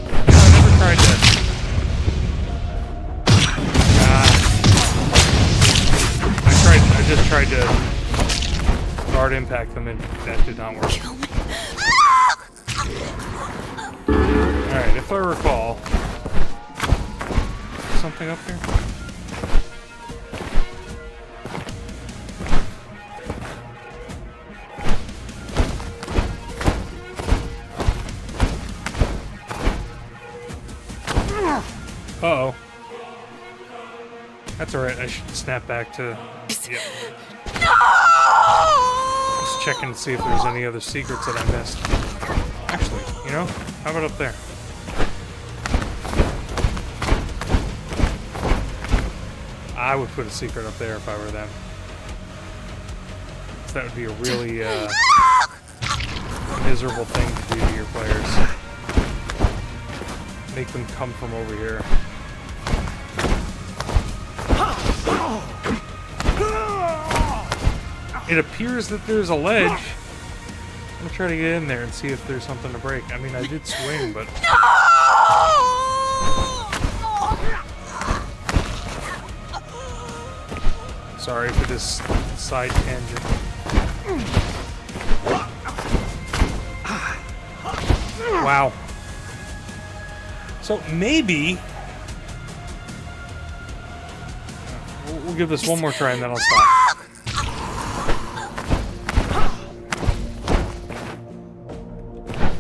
I never tried that. tried to guard impact them and that did not work. Alright, if I recall... something up here? Uh-oh. That's alright, I should snap back to... Yep. Just checking to see if there's any other secrets that I missed. Actually, you know, how about up there? I would put a secret up there if I were them. So that would be a really, miserable thing to do to your players. Make them come from over here. It appears that there's a ledge. I'm gonna try to get in there and see if there's something to break. I mean, I did swing, but... Sorry for this side tangent. Wow. So maybe... We'll give this one more try and then I'll stop.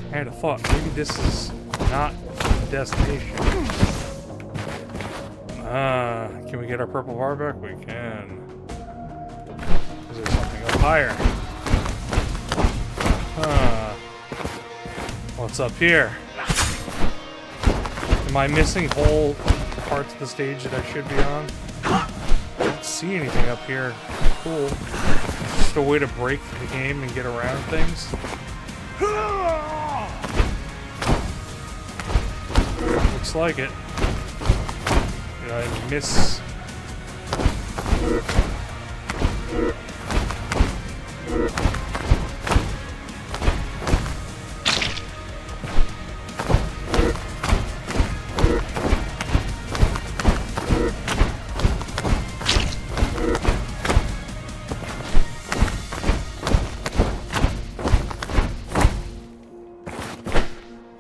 I had a thought, maybe this is not the destination. Can we get our purple bar back? We can. Is there something up higher? What's up here? Am I missing whole parts of the stage that I should be on? I don't see anything up here. Cool. Just a way to break the game and get around things. Looks like it. Did I miss?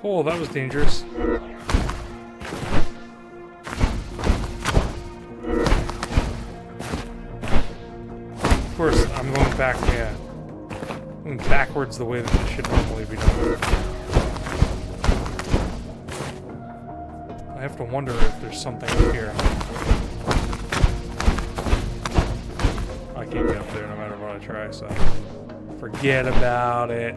Oh, that was dangerous. Of course, I'm going back, yeah. Going backwards the way that this should normally be done. I have to wonder if there's something up here. I can't get up there no matter what I try, so... Forget about it.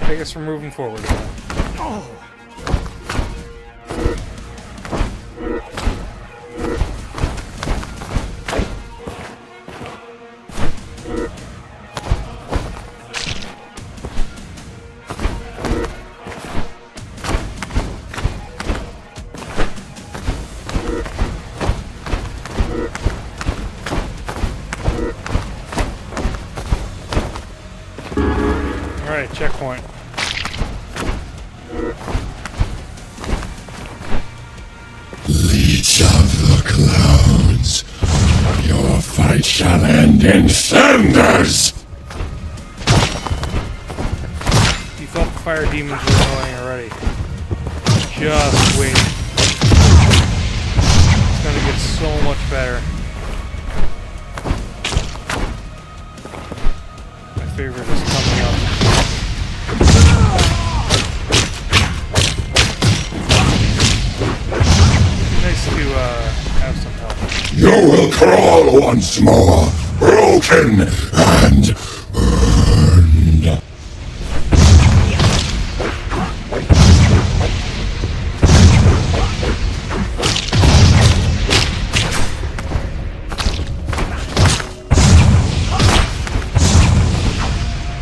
I guess we're moving forward again. Oh. Alright, checkpoint. Leech of the clouds, your fight shall end in cinders! You thought the fire demons were annoying already. Just wait. It's gonna get so much better. My favorite is coming up. Nice to have some help. You will crawl once more, broken and burned.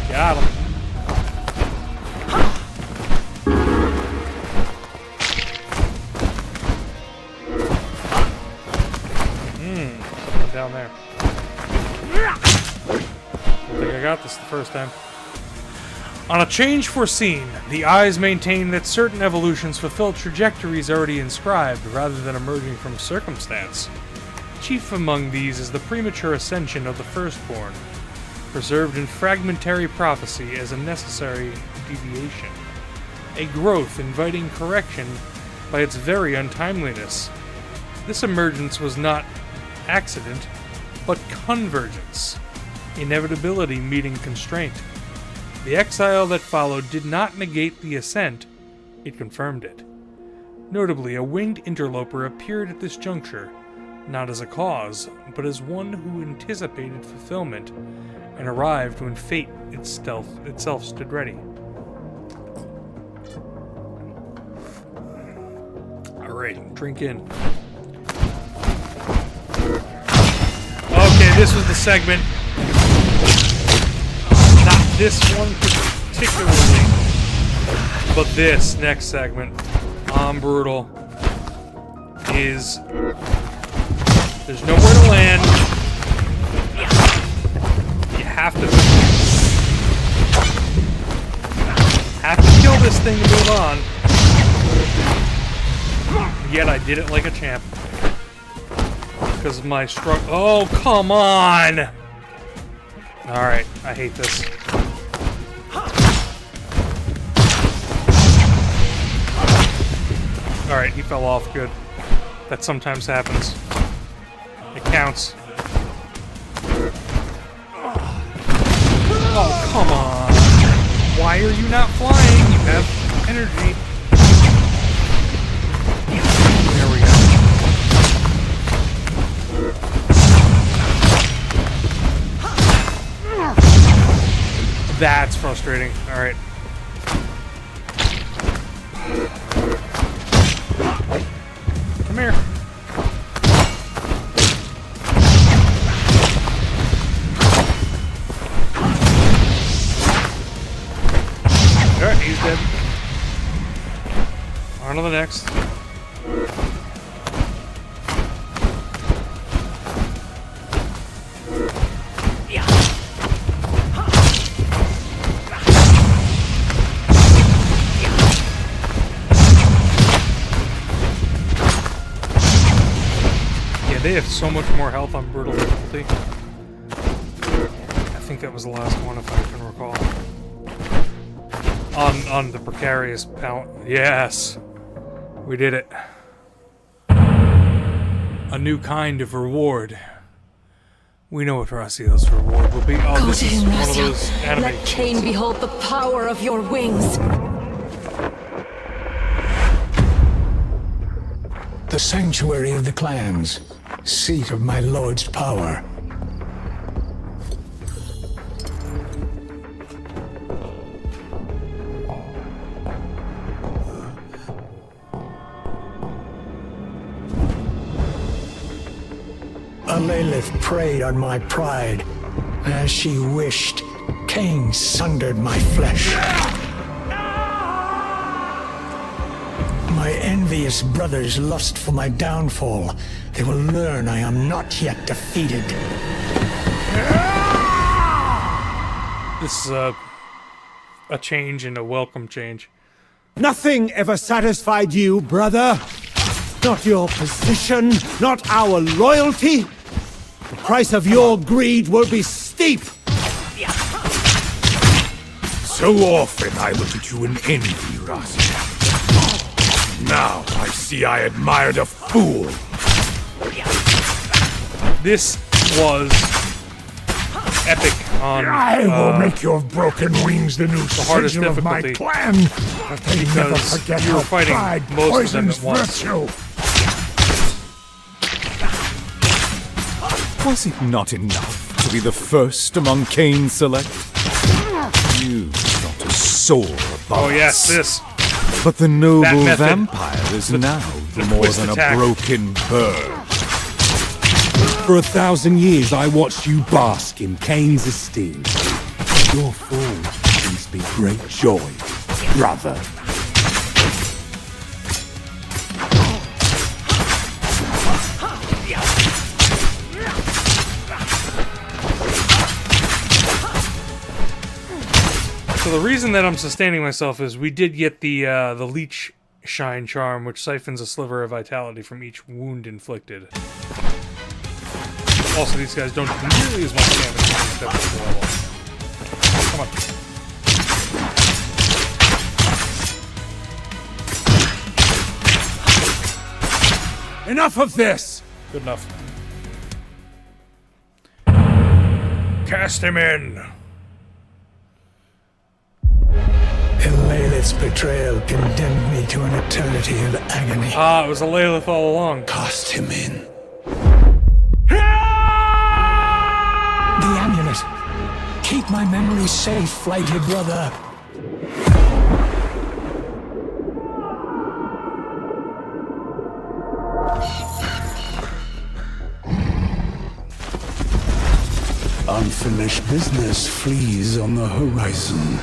Got him. down there. I think I got this the first time. On a change foreseen, the eyes maintain that certain evolutions fulfill trajectories already inscribed rather than emerging from circumstance. Chief among these is the premature ascension of the firstborn, preserved in fragmentary prophecy as a necessary deviation. A growth inviting correction by its very untimeliness. This emergence was not accident, but convergence. Inevitability meeting constraint. The exile that followed did not negate the ascent, it confirmed it. Notably, a winged interloper appeared at this juncture, not as a cause, but as one who anticipated fulfillment, and arrived when fate itself stood ready. Alright, drink in. Okay, this was the segment. Not this one particularly, but this next segment, Brutal, is... There's nowhere to land. You have to kill this thing to move on. Yet I did it like a champ. Because of my struggle. Oh, come on! Alright, I hate this. Alright, he fell off. Good. That sometimes happens. It counts. Oh, come on. Why are you not flying? You have energy. There we go. That's frustrating. Alright. Come here. Alright, he's dead. On to the next. They have so much more health on brutal difficulty. I think that was the last one, if I can recall. On the precarious palette. Yes! We did it. A new kind of reward. We know what Racio's reward will be. Oh, Go this to is him, one of Racio. those anime. Let Kain behold the power of your wings. The sanctuary of the clans, seat of my lord's power. Alelith preyed on my pride. As she wished, Kain sundered my flesh. My envious brothers lust for my downfall. They will learn I am not yet defeated. This is a change and a welcome change. Nothing ever satisfied you, brother. Not your position, not our loyalty. The price of your greed will be steep. So often I looked at you in envy, Racio. Now I see I admired a fool. This was epic on I will make your broken wings the new hardest sigil of my difficulty. clan. But they never Because forget you were how fighting pride most of them poisons at once. virtue. Was it not enough to be the first among Kain's select? You shot a soar above Oh yes, us. this. But the noble That method. vampire is now the more twist than attack. a broken bird. For 1,000 years I watched you bask in Kain's esteem. Your fall brings me great joy, brother. So the reason that I'm sustaining myself is we did get the leech shine charm, which siphons a sliver of vitality from each wound inflicted. Also, these guys don't do nearly as much damage as they step up the level. Come on. Enough of this! Good enough. Cast him in! Lilith's betrayal condemned me to an eternity of agony. Ah, it was a Lilith all along. Cast him in. The amulet. Keep my memory safe, flighty brother. Unfinished business freeze on the horizon.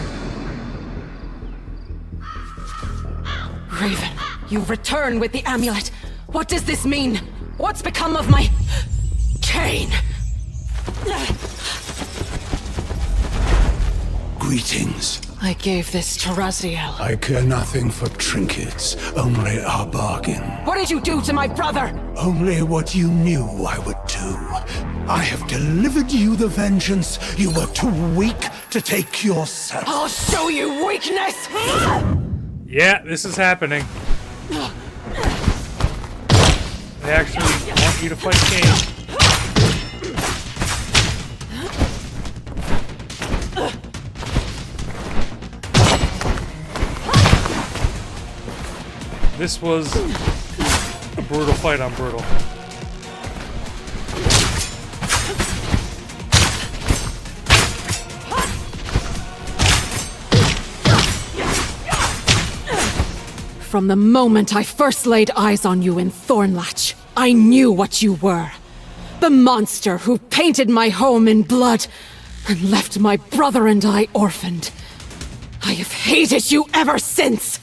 Raven, you return with the amulet. What does this mean? What's become of my... Kain? Greetings. I gave this to Raziel. I care nothing for trinkets, only our bargain. What did you do to my brother? Only what you knew I would do. I have delivered you the vengeance you were too weak to take yourself. I'll show you weakness! Yeah, this is happening. They actually want you to fight Kain. This was a brutal fight on brutal. From the moment I first laid eyes on you in Thornlatch, I knew what you were. The monster who painted my home in blood and left my brother and I orphaned. I have hated you ever since!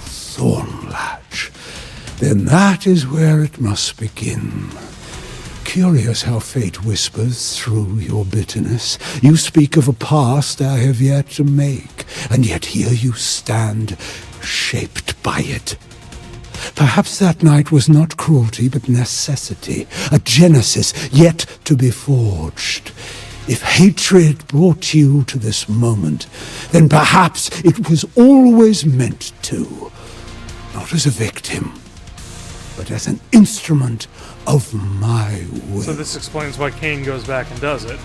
Thornlatch. Then that is where it must begin. Curious how fate whispers through your bitterness. You speak of a past I have yet to make, and yet here you stand, shaped by it. Perhaps that night was not cruelty, but necessity, a genesis yet to be forged. If hatred brought you to this moment, then perhaps it was always meant to. Not as a victim, but as an instrument of my will. So this explains why Kain goes back and does it.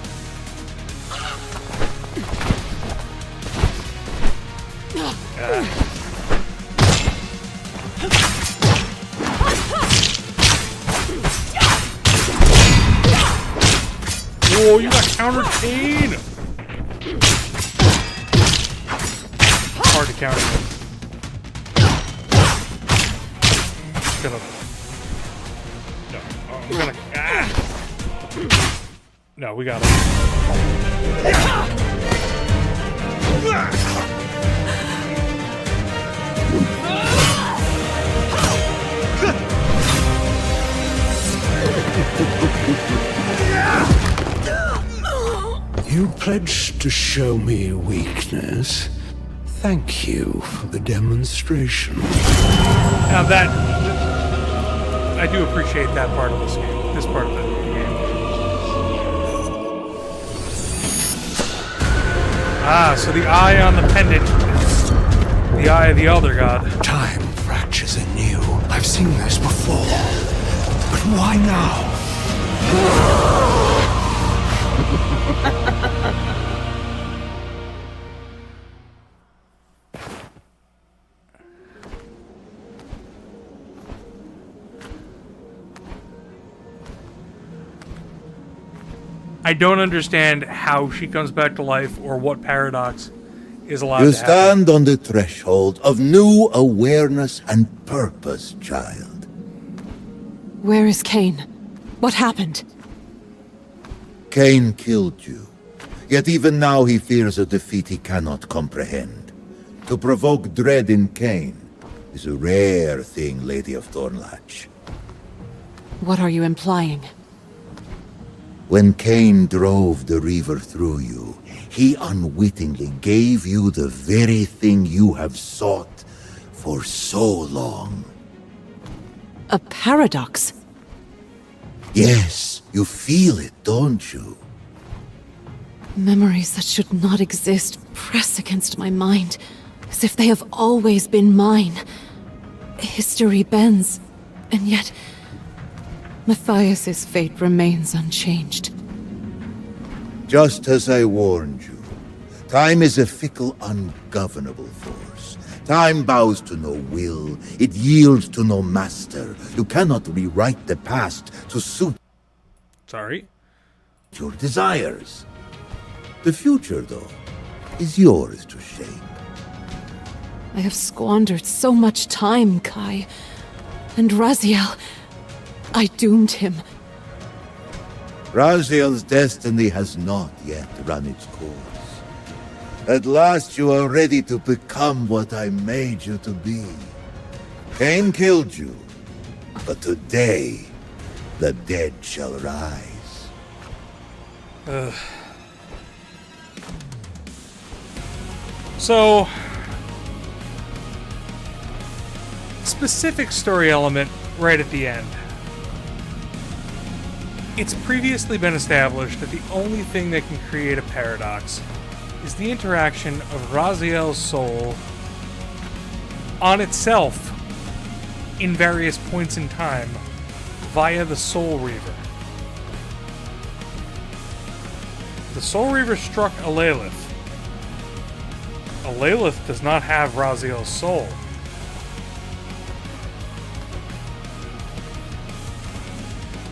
Whoa, you got countered, Kain! Hard to counter him. Gonna... No, I'm gonna... Ah! No, we got it. You pledged to show me weakness. Thank you for the demonstration. Now that... I do appreciate that part of this game. This part of the game. Ah, so the eye on the pendant is the eye of the Elder God. Time fractures anew. I've seen this before. But why now? I don't understand how she comes back to life or what paradox is allowed You to happen. stand on the threshold of new awareness and purpose, child. Where is Kain? What happened? Kain killed you. Yet even now he fears a defeat he cannot comprehend. To provoke dread in Kain is a rare thing, Lady of Thornlatch. What are you implying? When Kain drove the Reaver through you, he unwittingly gave you the very thing you have sought for so long. A paradox. Yes, you feel it, don't you? Memories that should not exist press against my mind, as if they have always been mine. History bends, and yet Matthias's fate remains unchanged. Just as I warned you, time is a fickle, ungovernable force. Time bows to no will, it yields to no master. You cannot rewrite the past to suit your desires. The future, though, is yours to shape. I have squandered so much time, Kai. And Raziel, I doomed him. Raziel's destiny has not yet run its course. At last you are ready to become what I made you to be. Kain killed you, but today the dead shall rise. So, specific story element right at the end. It's previously been established that the only thing that can create a paradox is the interaction of Raziel's soul on itself in various points in time via the Soul Reaver. The Soul Reaver struck Alalith. Alalith does not have Raziel's soul.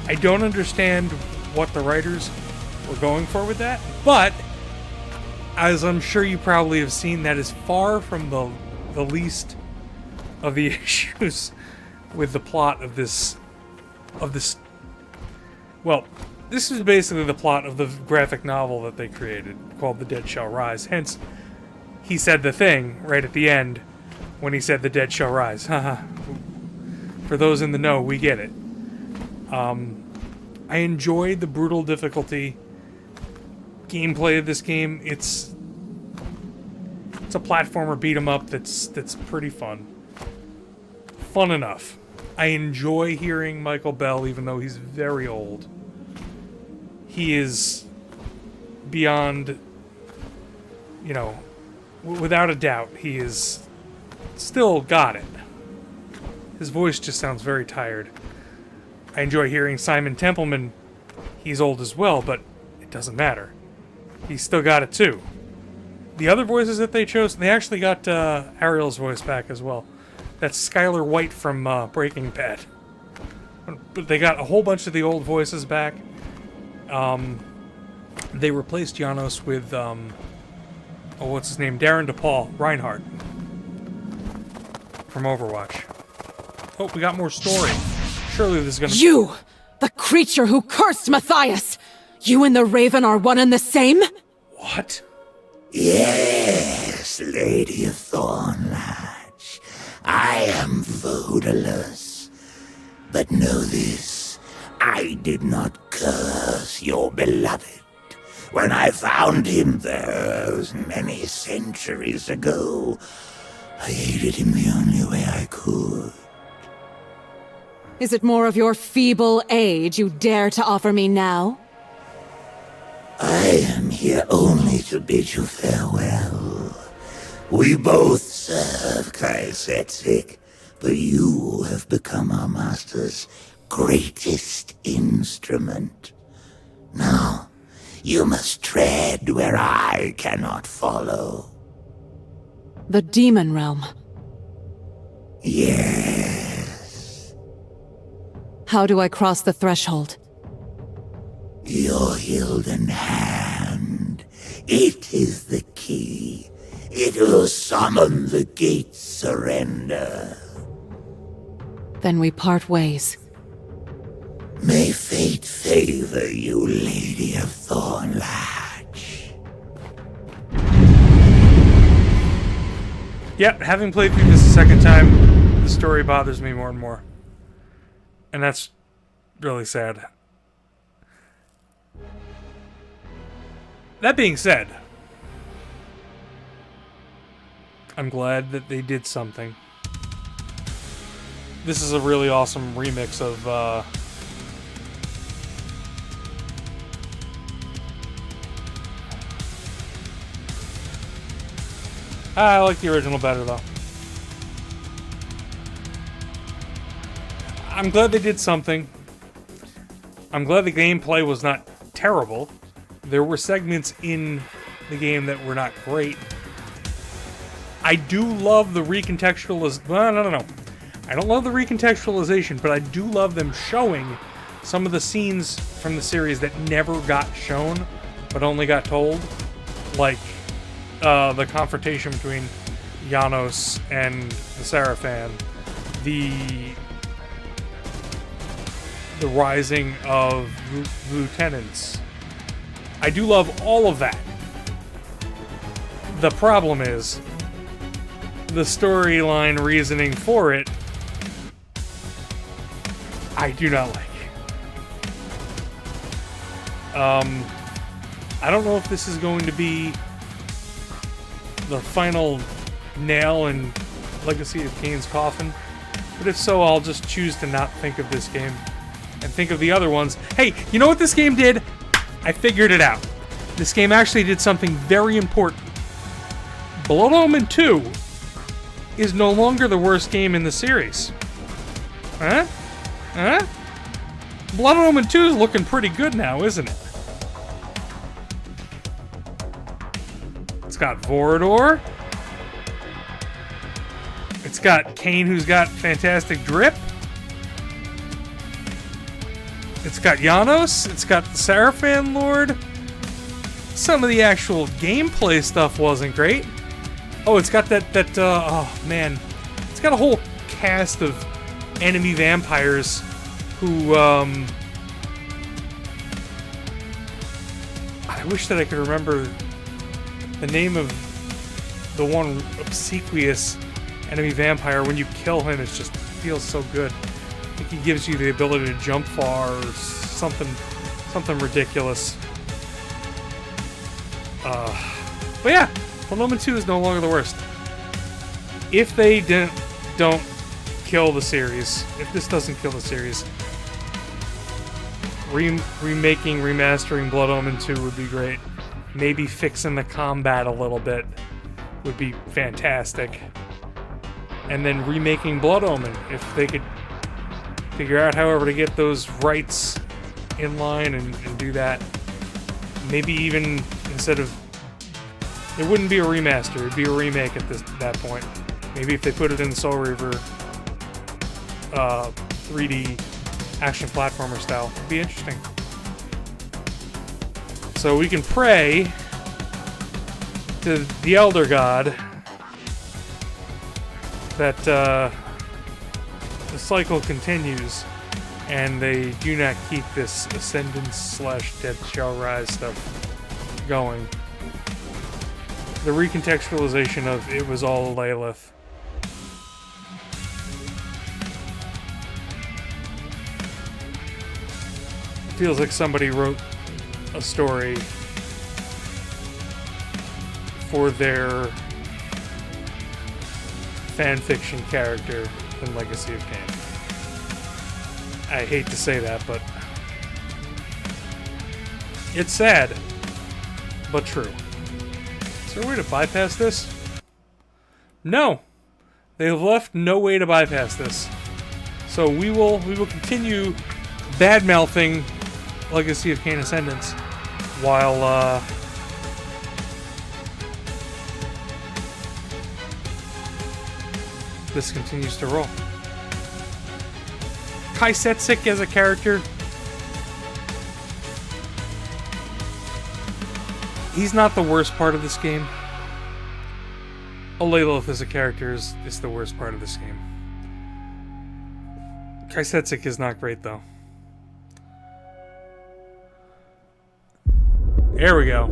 I don't understand what the writers were going for with that, but as I'm sure you probably have seen, that is far from the least of the issues with the plot of this. Well, this is basically the plot of the graphic novel that they created, called The Dead Shall Rise. Hence, he said the thing right at the end when he said the dead shall rise. Haha. For those in the know, we get it. I enjoyed the brutal difficulty gameplay of this game. It's a platformer beat 'em up that's pretty fun. Fun enough. I enjoy hearing Michael Bell, even though he's very old. He is beyond, without a doubt, he is still got it. His voice just sounds very tired. I enjoy hearing Simon Templeman. He's old as well, but it doesn't matter. He's still got it too. The other voices that they chose, they actually got Ariel's voice back as well. That's Skylar White from Breaking Bad. But they got a whole bunch of the old voices back. They replaced Janos with, what's his name? Darren DePaul, Reinhardt. From Overwatch. Oh, we got more story. Surely this is gonna... You! The creature who cursed Matthias! You and the Raven are one and the same? What? Yes, Lady of Thornlatch. I am foodless. But know this, I did not curse your beloved. When I found him those many centuries ago, I aided him the only way I could. Is it more of your feeble aid you dare to offer me now? I am here only to bid you farewell. We both serve Kai Setzik, but you have become our master's greatest instrument. Now, you must tread where I cannot follow. The Demon Realm. Yes. How do I cross the threshold? Your Hilden Hand. It is the key. It will summon the gate's surrender. Then we part ways. May fate favor you, Lady of Thornlatch. Yep, having played through this a second time, the story bothers me more and more. And that's really sad. That being said, I'm glad that they did something. This is a really awesome remix of I like the original better though. I'm glad they did something. I'm glad the gameplay was not terrible. There were segments in the game that were not great. I do love the recontextualization. Well, no. I don't love the recontextualization, but I do love them showing some of the scenes from the series that never got shown, but only got told. Like the confrontation between Janos and the Sarafan. The rising of lieutenants. I do love all of that. The problem is the storyline reasoning for it, I do not like. I don't know if this is going to be the final nail in Legacy of Kain's coffin, but if so, I'll just choose to not think of this game and think of the other ones. Hey, you know what this game did? I figured it out. This game actually did something very important. Blood Omen 2 is no longer the worst game in the series. Huh? Blood Omen 2 is looking pretty good now, isn't it? It's got Vorador. It's got Kain, who's got fantastic drip. It's got Janos. It's got the Sarafan Lord. Some of the actual gameplay stuff wasn't great. Oh, it's got oh man. It's got a whole cast of enemy vampires who, I wish that I could remember the name of the one obsequious enemy vampire. When you kill him, it just feels so good. I think he gives you the ability to jump far or something ridiculous. But yeah, Blood Omen 2 is no longer the worst. If they don't kill the series, if this doesn't kill the series, remaking, remastering Blood Omen 2 would be great. Maybe fixing the combat a little bit would be fantastic. And then remaking Blood Omen, if they could figure out however to get those rights in line and do that. Maybe even instead of... It wouldn't be a remaster, it'd be a remake at that point. Maybe if they put it in Soul Reaver 3D action platformer style, it'd be interesting. So we can pray to the Elder God that the cycle continues and they do not keep this Ascendance / Death Shall Rise stuff going. The recontextualization of it was all Lilith. Feels like somebody wrote a story for their fanfiction character in Legacy of Kain. I hate to say that, but it's sad, but true. Is there a way to bypass this? No! They've left no way to bypass this. So we will continue bad-mouthing Legacy of Kain Ascendance while this continues to roll. Kai Setsik as a character, he's not the worst part of this game. Lilith as a character is the worst part of this game. Kai Setsik is not great though. There we go.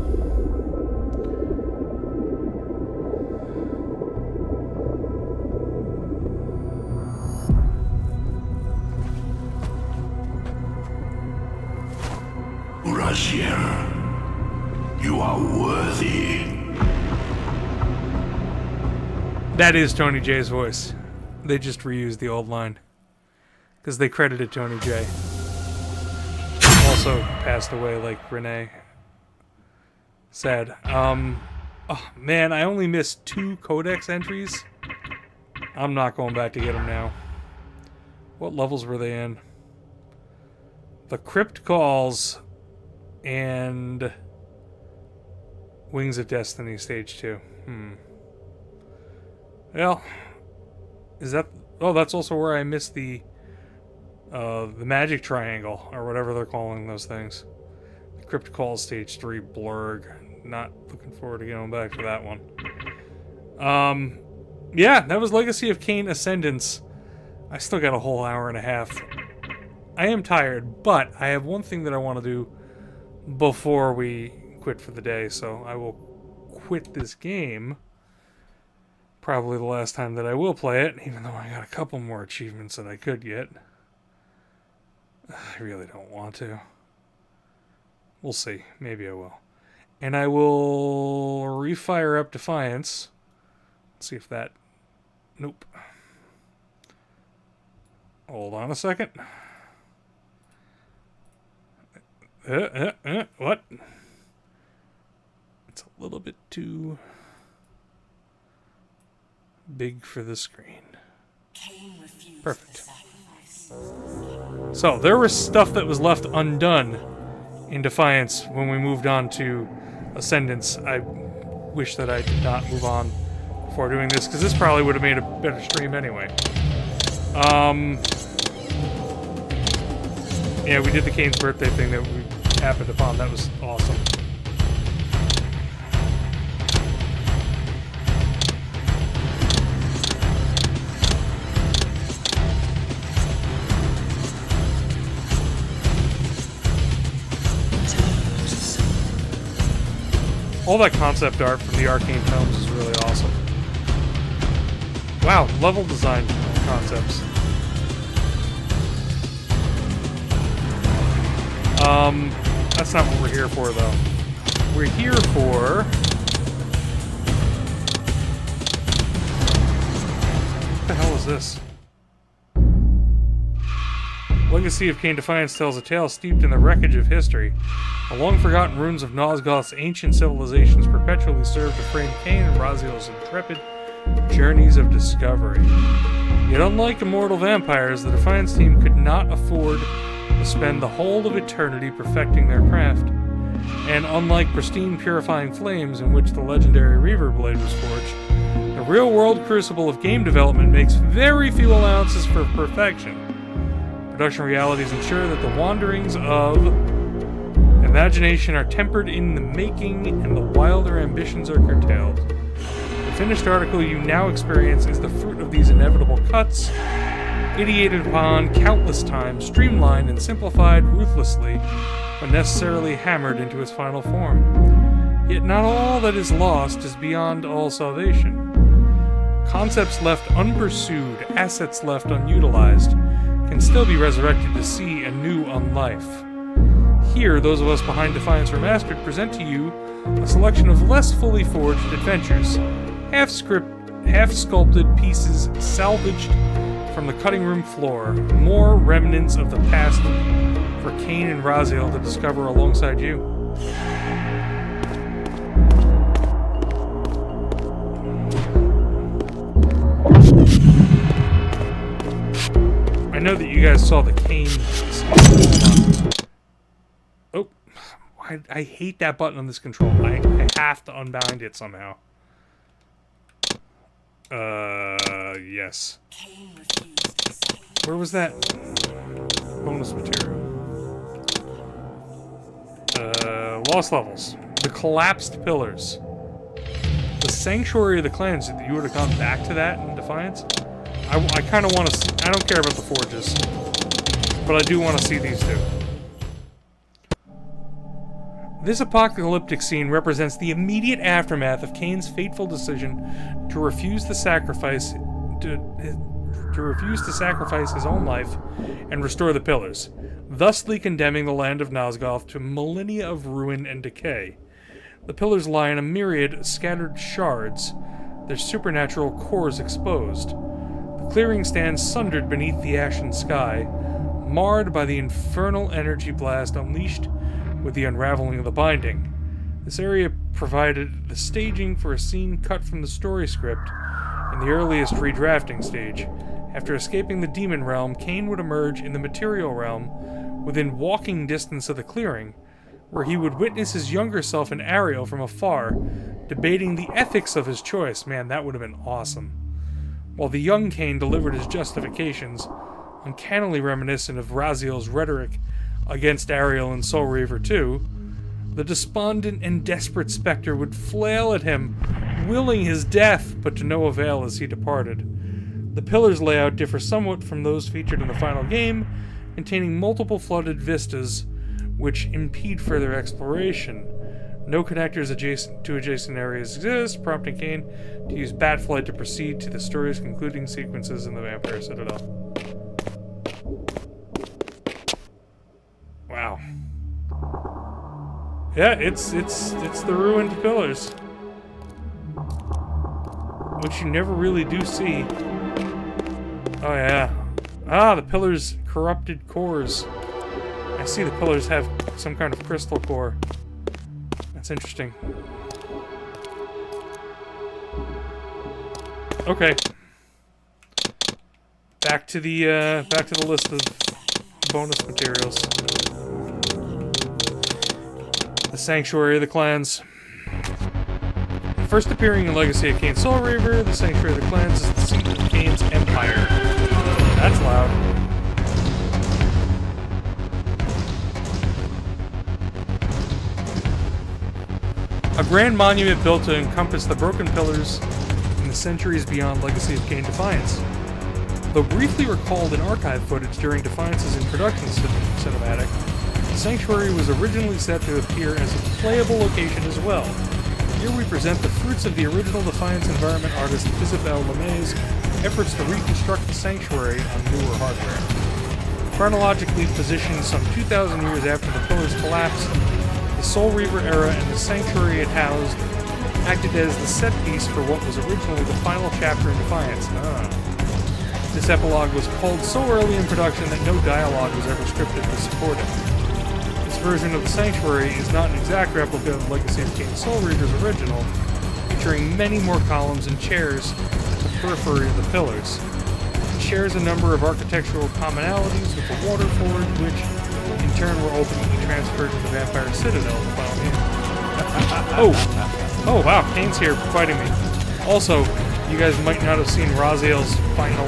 Raziel, you are That is Tony J's voice. They just reused the old line. Because they credited Tony J. Also passed away like Renee said. Oh man, I only missed 2 codex entries. I'm not going back to get them now. What levels were they in? The Crypt Calls and Wings of Destiny Stage 2. Well, is that... Oh, that's also where I missed the Magic Triangle, or whatever they're calling those things. The Crypt Calls Stage 3 Blurg. Not looking forward to going back to that one. Yeah, that was Legacy of Kain Ascendance. I still got a whole hour and a half. I am tired, but I have one thing that I want to do before we quit for the day, so I will quit this game. Probably the last time that I will play it, even though I got a couple more achievements that I could get. I really don't want to. We'll see. Maybe I will. And I will refire up Defiance. Let's see if that... Nope. Hold on a second. What? It's a little bit too big for the screen. Perfect. So, there was stuff that was left undone in Defiance when we moved on to Ascendance. I wish that I did not move on before doing this, because this probably would have made a better stream anyway. Yeah, we did the Kain's birthday thing that we happened upon. That was awesome. All that concept art from the Arcane films is really awesome. Wow, level design concepts. That's not what we're here for, though. We're here for... What the hell is this? Legacy of Kain Defiance tells a tale steeped in the wreckage of history. The long-forgotten ruins of Nosgoth's ancient civilizations perpetually serve to frame Kain and Raziel's intrepid journeys of discovery. Yet unlike immortal vampires, the Defiance team could not afford to spend the whole of eternity perfecting their craft. And unlike pristine purifying flames in which the legendary Reaver Blade was forged, the real-world crucible of game development makes very few allowances for perfection. Production realities ensure that the wanderings of imagination are tempered in the making and the wilder ambitions are curtailed. The finished article you now experience is the fruit of these inevitable cuts, ideated upon countless times, streamlined and simplified ruthlessly, but necessarily hammered into its final form. Yet not all that is lost is beyond all salvation. Concepts left unpursued, assets left unutilized, can still be resurrected to see a new unlife. Here, those of us behind Defiance Remastered present to you a selection of less fully forged adventures, half-sculpted pieces salvaged from the cutting room floor, more remnants of the past for Kain and Raziel to discover alongside you. I know that you guys saw the Kain. Oh, I hate that button on this control. I have to unbind it somehow. Yes. Where was that? Bonus material. Lost levels. The collapsed pillars. The Sanctuary of the Clans. You would have gone back to that in Defiance? I kind of want to see... I don't care about the forges. But I do want to see these two. This apocalyptic scene represents the immediate aftermath of Kain's fateful decision to refuse to sacrifice his own life and restore the pillars, thusly condemning the land of Nosgoth to millennia of ruin and decay. The pillars lie in a myriad scattered shards, their supernatural cores exposed. The clearing stands sundered beneath the ashen sky, marred by the infernal energy blast unleashed with the unraveling of the binding. This area provided the staging for a scene cut from the story script in the earliest redrafting stage. After escaping the demon realm, Kain would emerge in the material realm within walking distance of the clearing, where he would witness his younger self and Ariel from afar, debating the ethics of his choice. Man, that would have been awesome. While the young Kain delivered his justifications, uncannily reminiscent of Raziel's rhetoric against Ariel in Soul Reaver 2, the despondent and desperate specter would flail at him, willing his death, but to no avail as he departed. The pillars' layout differs somewhat from those featured in the final game, containing multiple flooded vistas which impede further exploration. No connectors to adjacent areas exist, prompting Kain to use Batflight to proceed to the story's concluding sequences in the Vampire Citadel. Wow. Yeah, it's the ruined pillars, which you never really do see. Oh yeah. Ah, the pillars' corrupted cores. I see the pillars have some kind of crystal core. That's interesting. Okay. Back to the list of bonus materials. The Sanctuary of the Clans. First appearing in Legacy of Kain Soul Reaver, the Sanctuary of the Clans is the seat of Kain's empire. That's loud. A grand monument built to encompass the broken pillars in the centuries beyond Legacy of Kain Defiance. Though briefly recalled in archive footage during Defiance's introduction cinematic, the Sanctuary was originally set to appear as a playable location as well. Here we present the fruits of the original Defiance environment artist Isabelle Lemay's efforts to reconstruct the Sanctuary on newer hardware. Chronologically positioned some 2,000 years after the pillars collapsed, the Soul Reaver era and the Sanctuary it housed acted as the set piece for what was originally the final chapter in Defiance. This epilogue was called so early in production that no dialogue was ever scripted to support it. This version of the Sanctuary is not an exact replica of Legacy of Kain Soul Reaver's original, featuring many more columns and chairs at the periphery of the pillars. It shares a number of architectural commonalities with the Water Forge, which in turn were ultimately transferred to the Vampire Citadel in the final game. Oh wow, Kain's here fighting me. Also, you guys might not have seen Raziel's final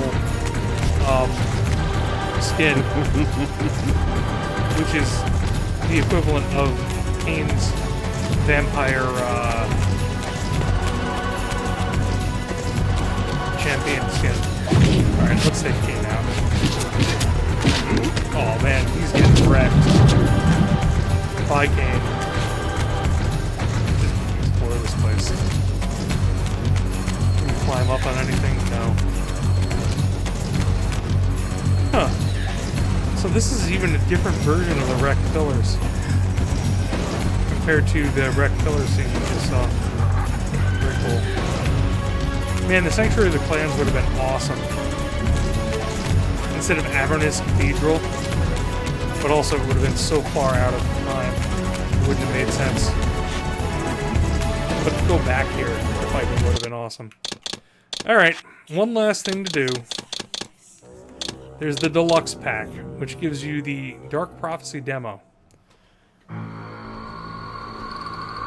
skin, which is the equivalent of Kain's vampire champion skin. Alright, let's take Kain out. Oh man, he's getting wrecked. Bye, Kain. Just explore this place. Can we climb up on anything? No. Huh. So this is even a different version of the wrecked pillars compared to the wrecked pillar scene we just saw. Very cool. Man, the Sanctuary of the Clans would have been awesome. Instead of Avernus Cathedral, but also it would have been so far out of time, it wouldn't have made sense. But to go back here, the fighting would have been awesome. Alright, one last thing to do. There's the Deluxe Pack, which gives you the Dark Prophecy demo.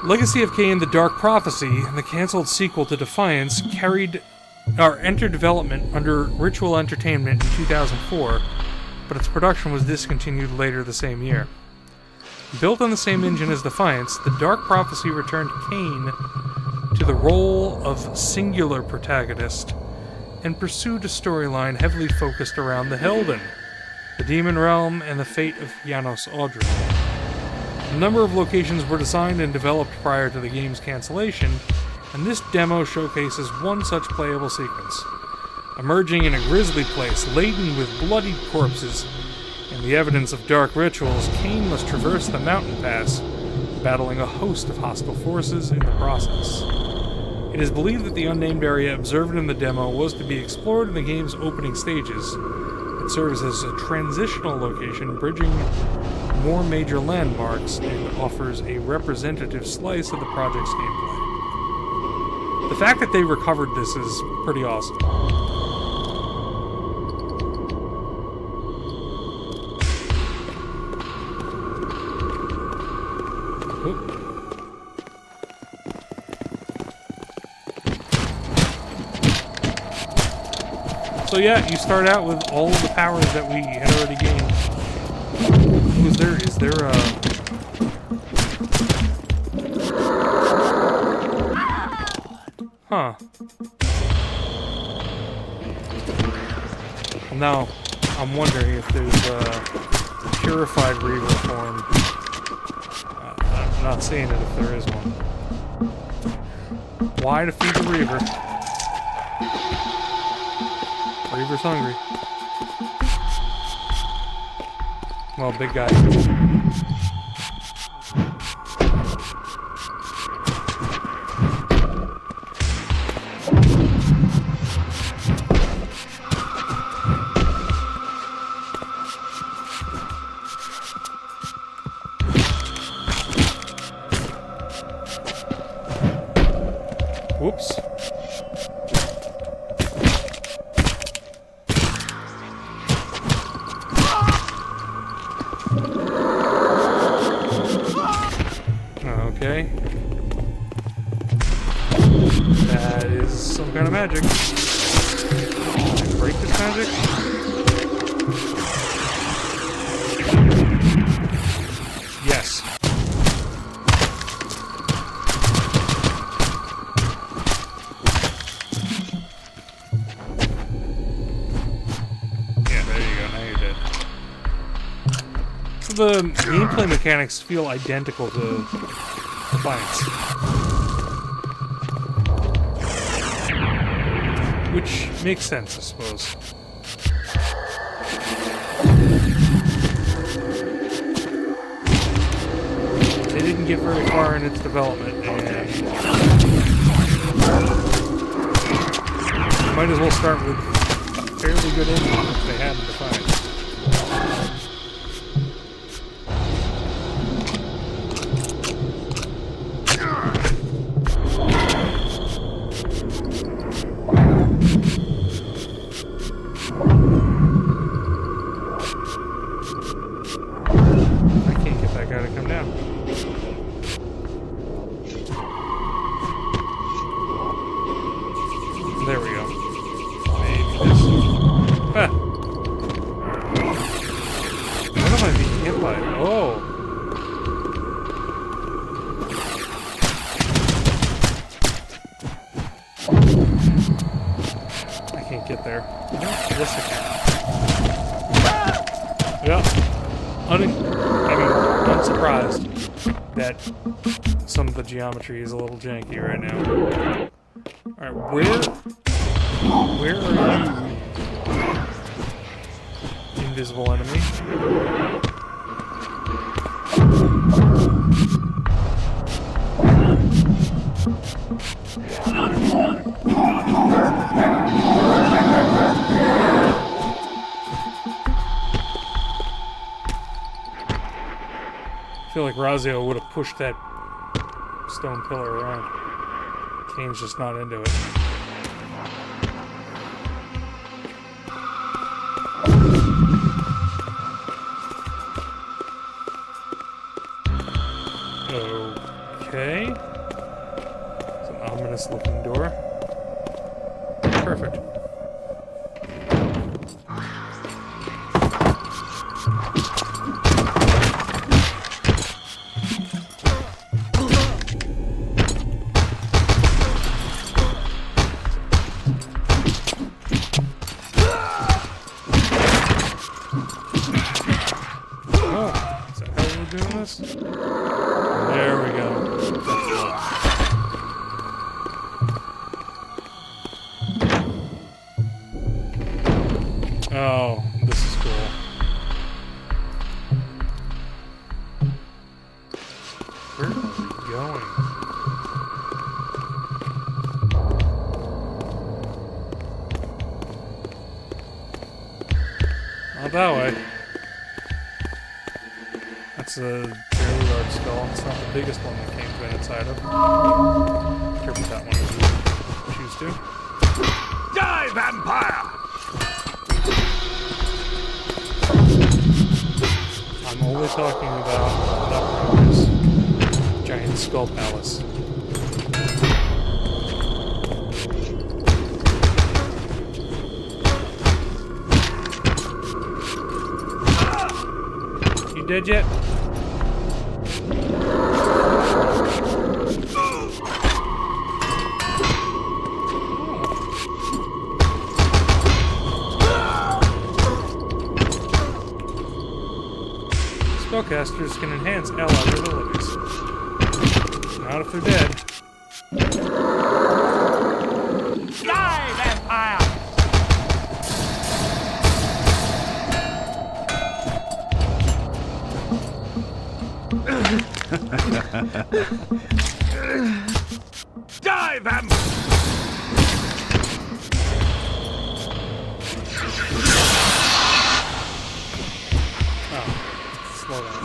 Legacy of Kain: The Dark Prophecy, the cancelled sequel to Defiance, entered development under Ritual Entertainment in 2004, but its production was discontinued later the same year. Built on the same engine as Defiance, The Dark Prophecy returned Kain to the role of singular protagonist and pursued a storyline heavily focused around the Helden, the Demon Realm, and the fate of Janos Audrey. A number of locations were designed and developed prior to the game's cancellation, and this demo showcases one such playable sequence. Emerging in a grisly place laden with bloodied corpses and the evidence of dark rituals, Kain must traverse the mountain pass, battling a host of hostile forces in the process. It is believed that the unnamed area observed in the demo was to be explored in the game's opening stages. It serves as a transitional location, bridging more major landmarks, and offers a representative slice of the project's gameplay. The fact that they recovered this is pretty awesome. Oop. So yeah, you start out with all of the powers that we had already gained. Is there a... Huh. Now, I'm wondering if there's a purified Reaver form. I'm not seeing it if there is one. Why defeat the Reaver? Reaver's hungry. Well, big guy. Whoops. Okay. That is some kind of magic. Can I break this magic? Yes. Yeah, there you go. Now you're dead. So the gameplay mechanics feel identical to Defiance. Which makes sense, I suppose. They didn't get very far in its development, and might as well start with a fairly good engine if they had in Defiance. There we go. Maybe this. Ah. What am I being hit by? Oh. I can't get there. Yes, I can. Yeah. Unsurprised that some of the geometry is a little janky right now. Alright, where are you, invisible enemy? I feel like Razio would have pushed that stone pillar around. Kain's just not into it. Okay. It's an ominous looking door. Perfect. There we go. Oh, this is cool. Where are we going? Not that way. That's a fairly large skull. It's not the biggest one that Kain's been inside of. Careful with that one if you choose to. Die, vampire! I'm only talking about this giant skull palace. You dead yet? Spellcasters can enhance allied abilities. Not if they're dead. Die, vampire! Die, vampire! Slow down.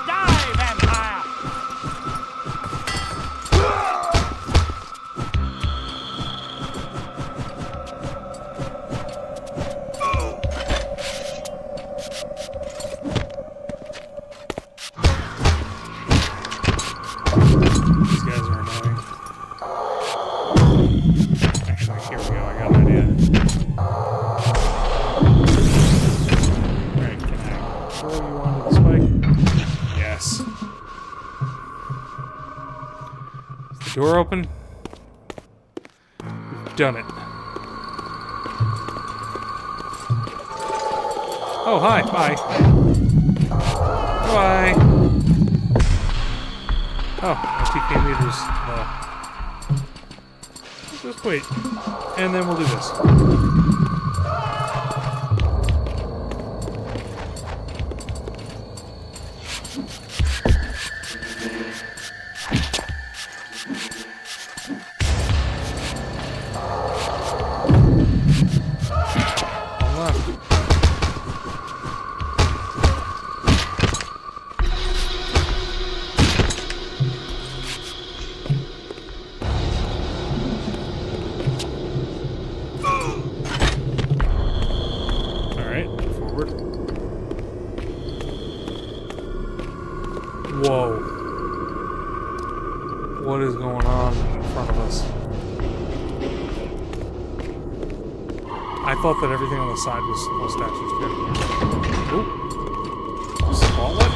Die, vampire! These guys are annoying. Actually, here we go. I got an idea. Alright, can I throw you onto the spike? Yes. Is the door open? We've done it. Oh, hi. Bye. Bye. Oh, my TK meters. Just wait. And then we'll do this. One left. Alright, forward. Whoa. What is going on in front of us? I thought that everything on the side was all statues too. Ooh. Spotlight?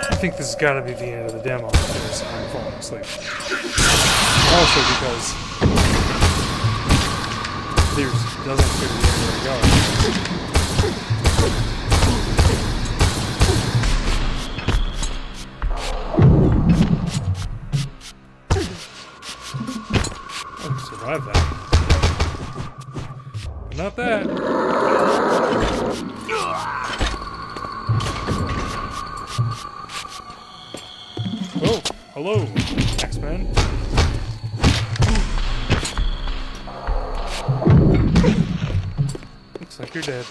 I think this has got to be the end of the demo because I'm falling asleep. Also because there doesn't appear to be anywhere to go. Not that. Oh, hello, X-Men. Looks like you're dead.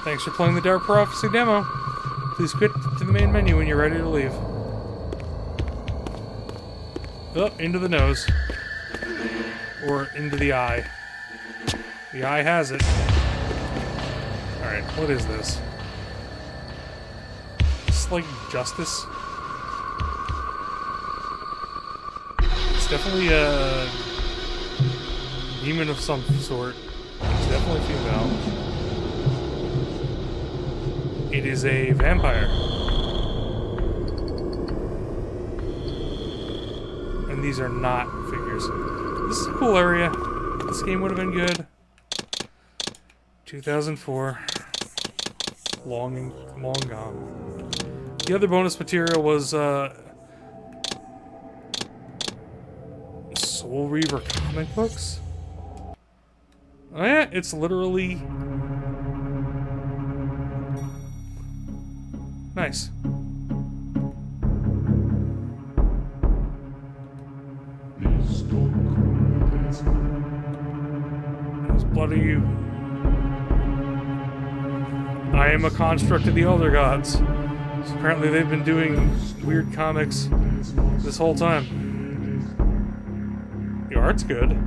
Thanks for playing the Dark Prophecy demo. Please quit to the main menu when you're ready to leave. Up, into the nose. Or into the eye. The eye has it. Alright, what is this? It's like justice? It's definitely a demon of some sort. It's definitely female. It is a vampire. And these are not figures. This is a cool area. This game would have been good. 2004. Long gone. The other bonus material was Soul Reaver comic books. Oh yeah, it's literally nice. Whose blood are you? I am a construct of the Elder Gods. So apparently they've been doing weird comics this whole time. The art's good.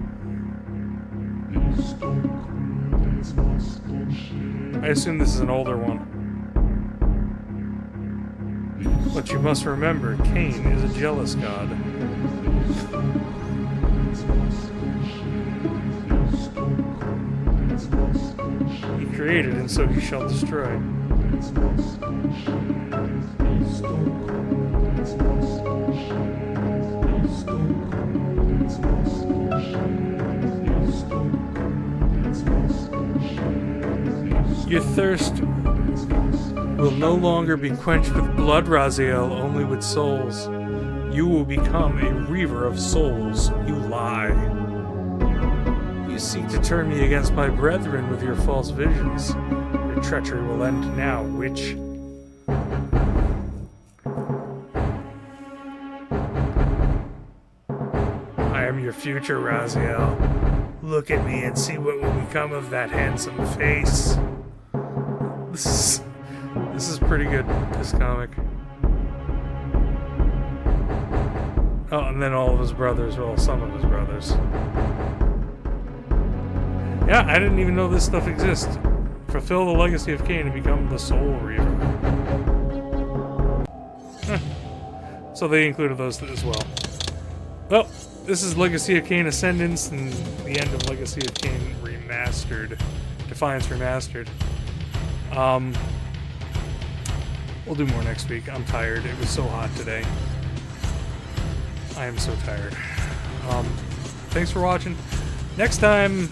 I assume this is an older one. But you must remember, Kain is a jealous god. He created, and so he shall destroy. Your thirst will no longer be quenched with blood, Raziel, only with souls. You will become a reaver of souls. You lie. You seek to turn me against my brethren with your false visions. Your treachery will end now, witch. I am your future, Raziel. Look at me and see what will become of that handsome face. This is pretty good, this comic. Oh, and then all of his brothers, well, some of his brothers. Yeah, I didn't even know this stuff exists. Fulfill the legacy of Kain and become the Soul Reaver. So they included those as well. Well, this is Legacy of Kain Ascendance and the end of Legacy of Kain Remastered. Defiance Remastered. We'll do more next week. I'm tired. It was so hot today. I am so tired. Thanks for watching. Next time,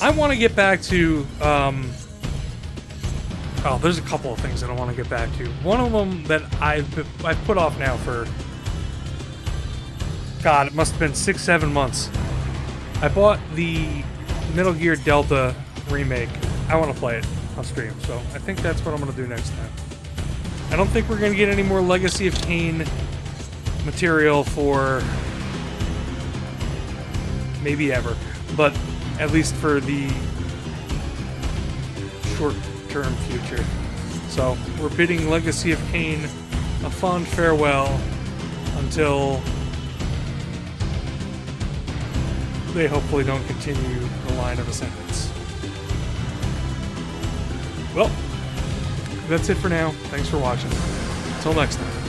I want to get back to, oh, there's a couple of things that I want to get back to. One of them that I've put off now for, God, it must have been 6-7 months. I bought the Metal Gear Delta remake. I want to play it on stream, so I think that's what I'm going to do next time. I don't think we're going to get any more Legacy of Kain material for maybe ever, but at least for the short-term future. So we're bidding Legacy of Kain a fond farewell until they hopefully don't continue the line of Ascendance. Well, that's it for now. Thanks for watching. Until next time.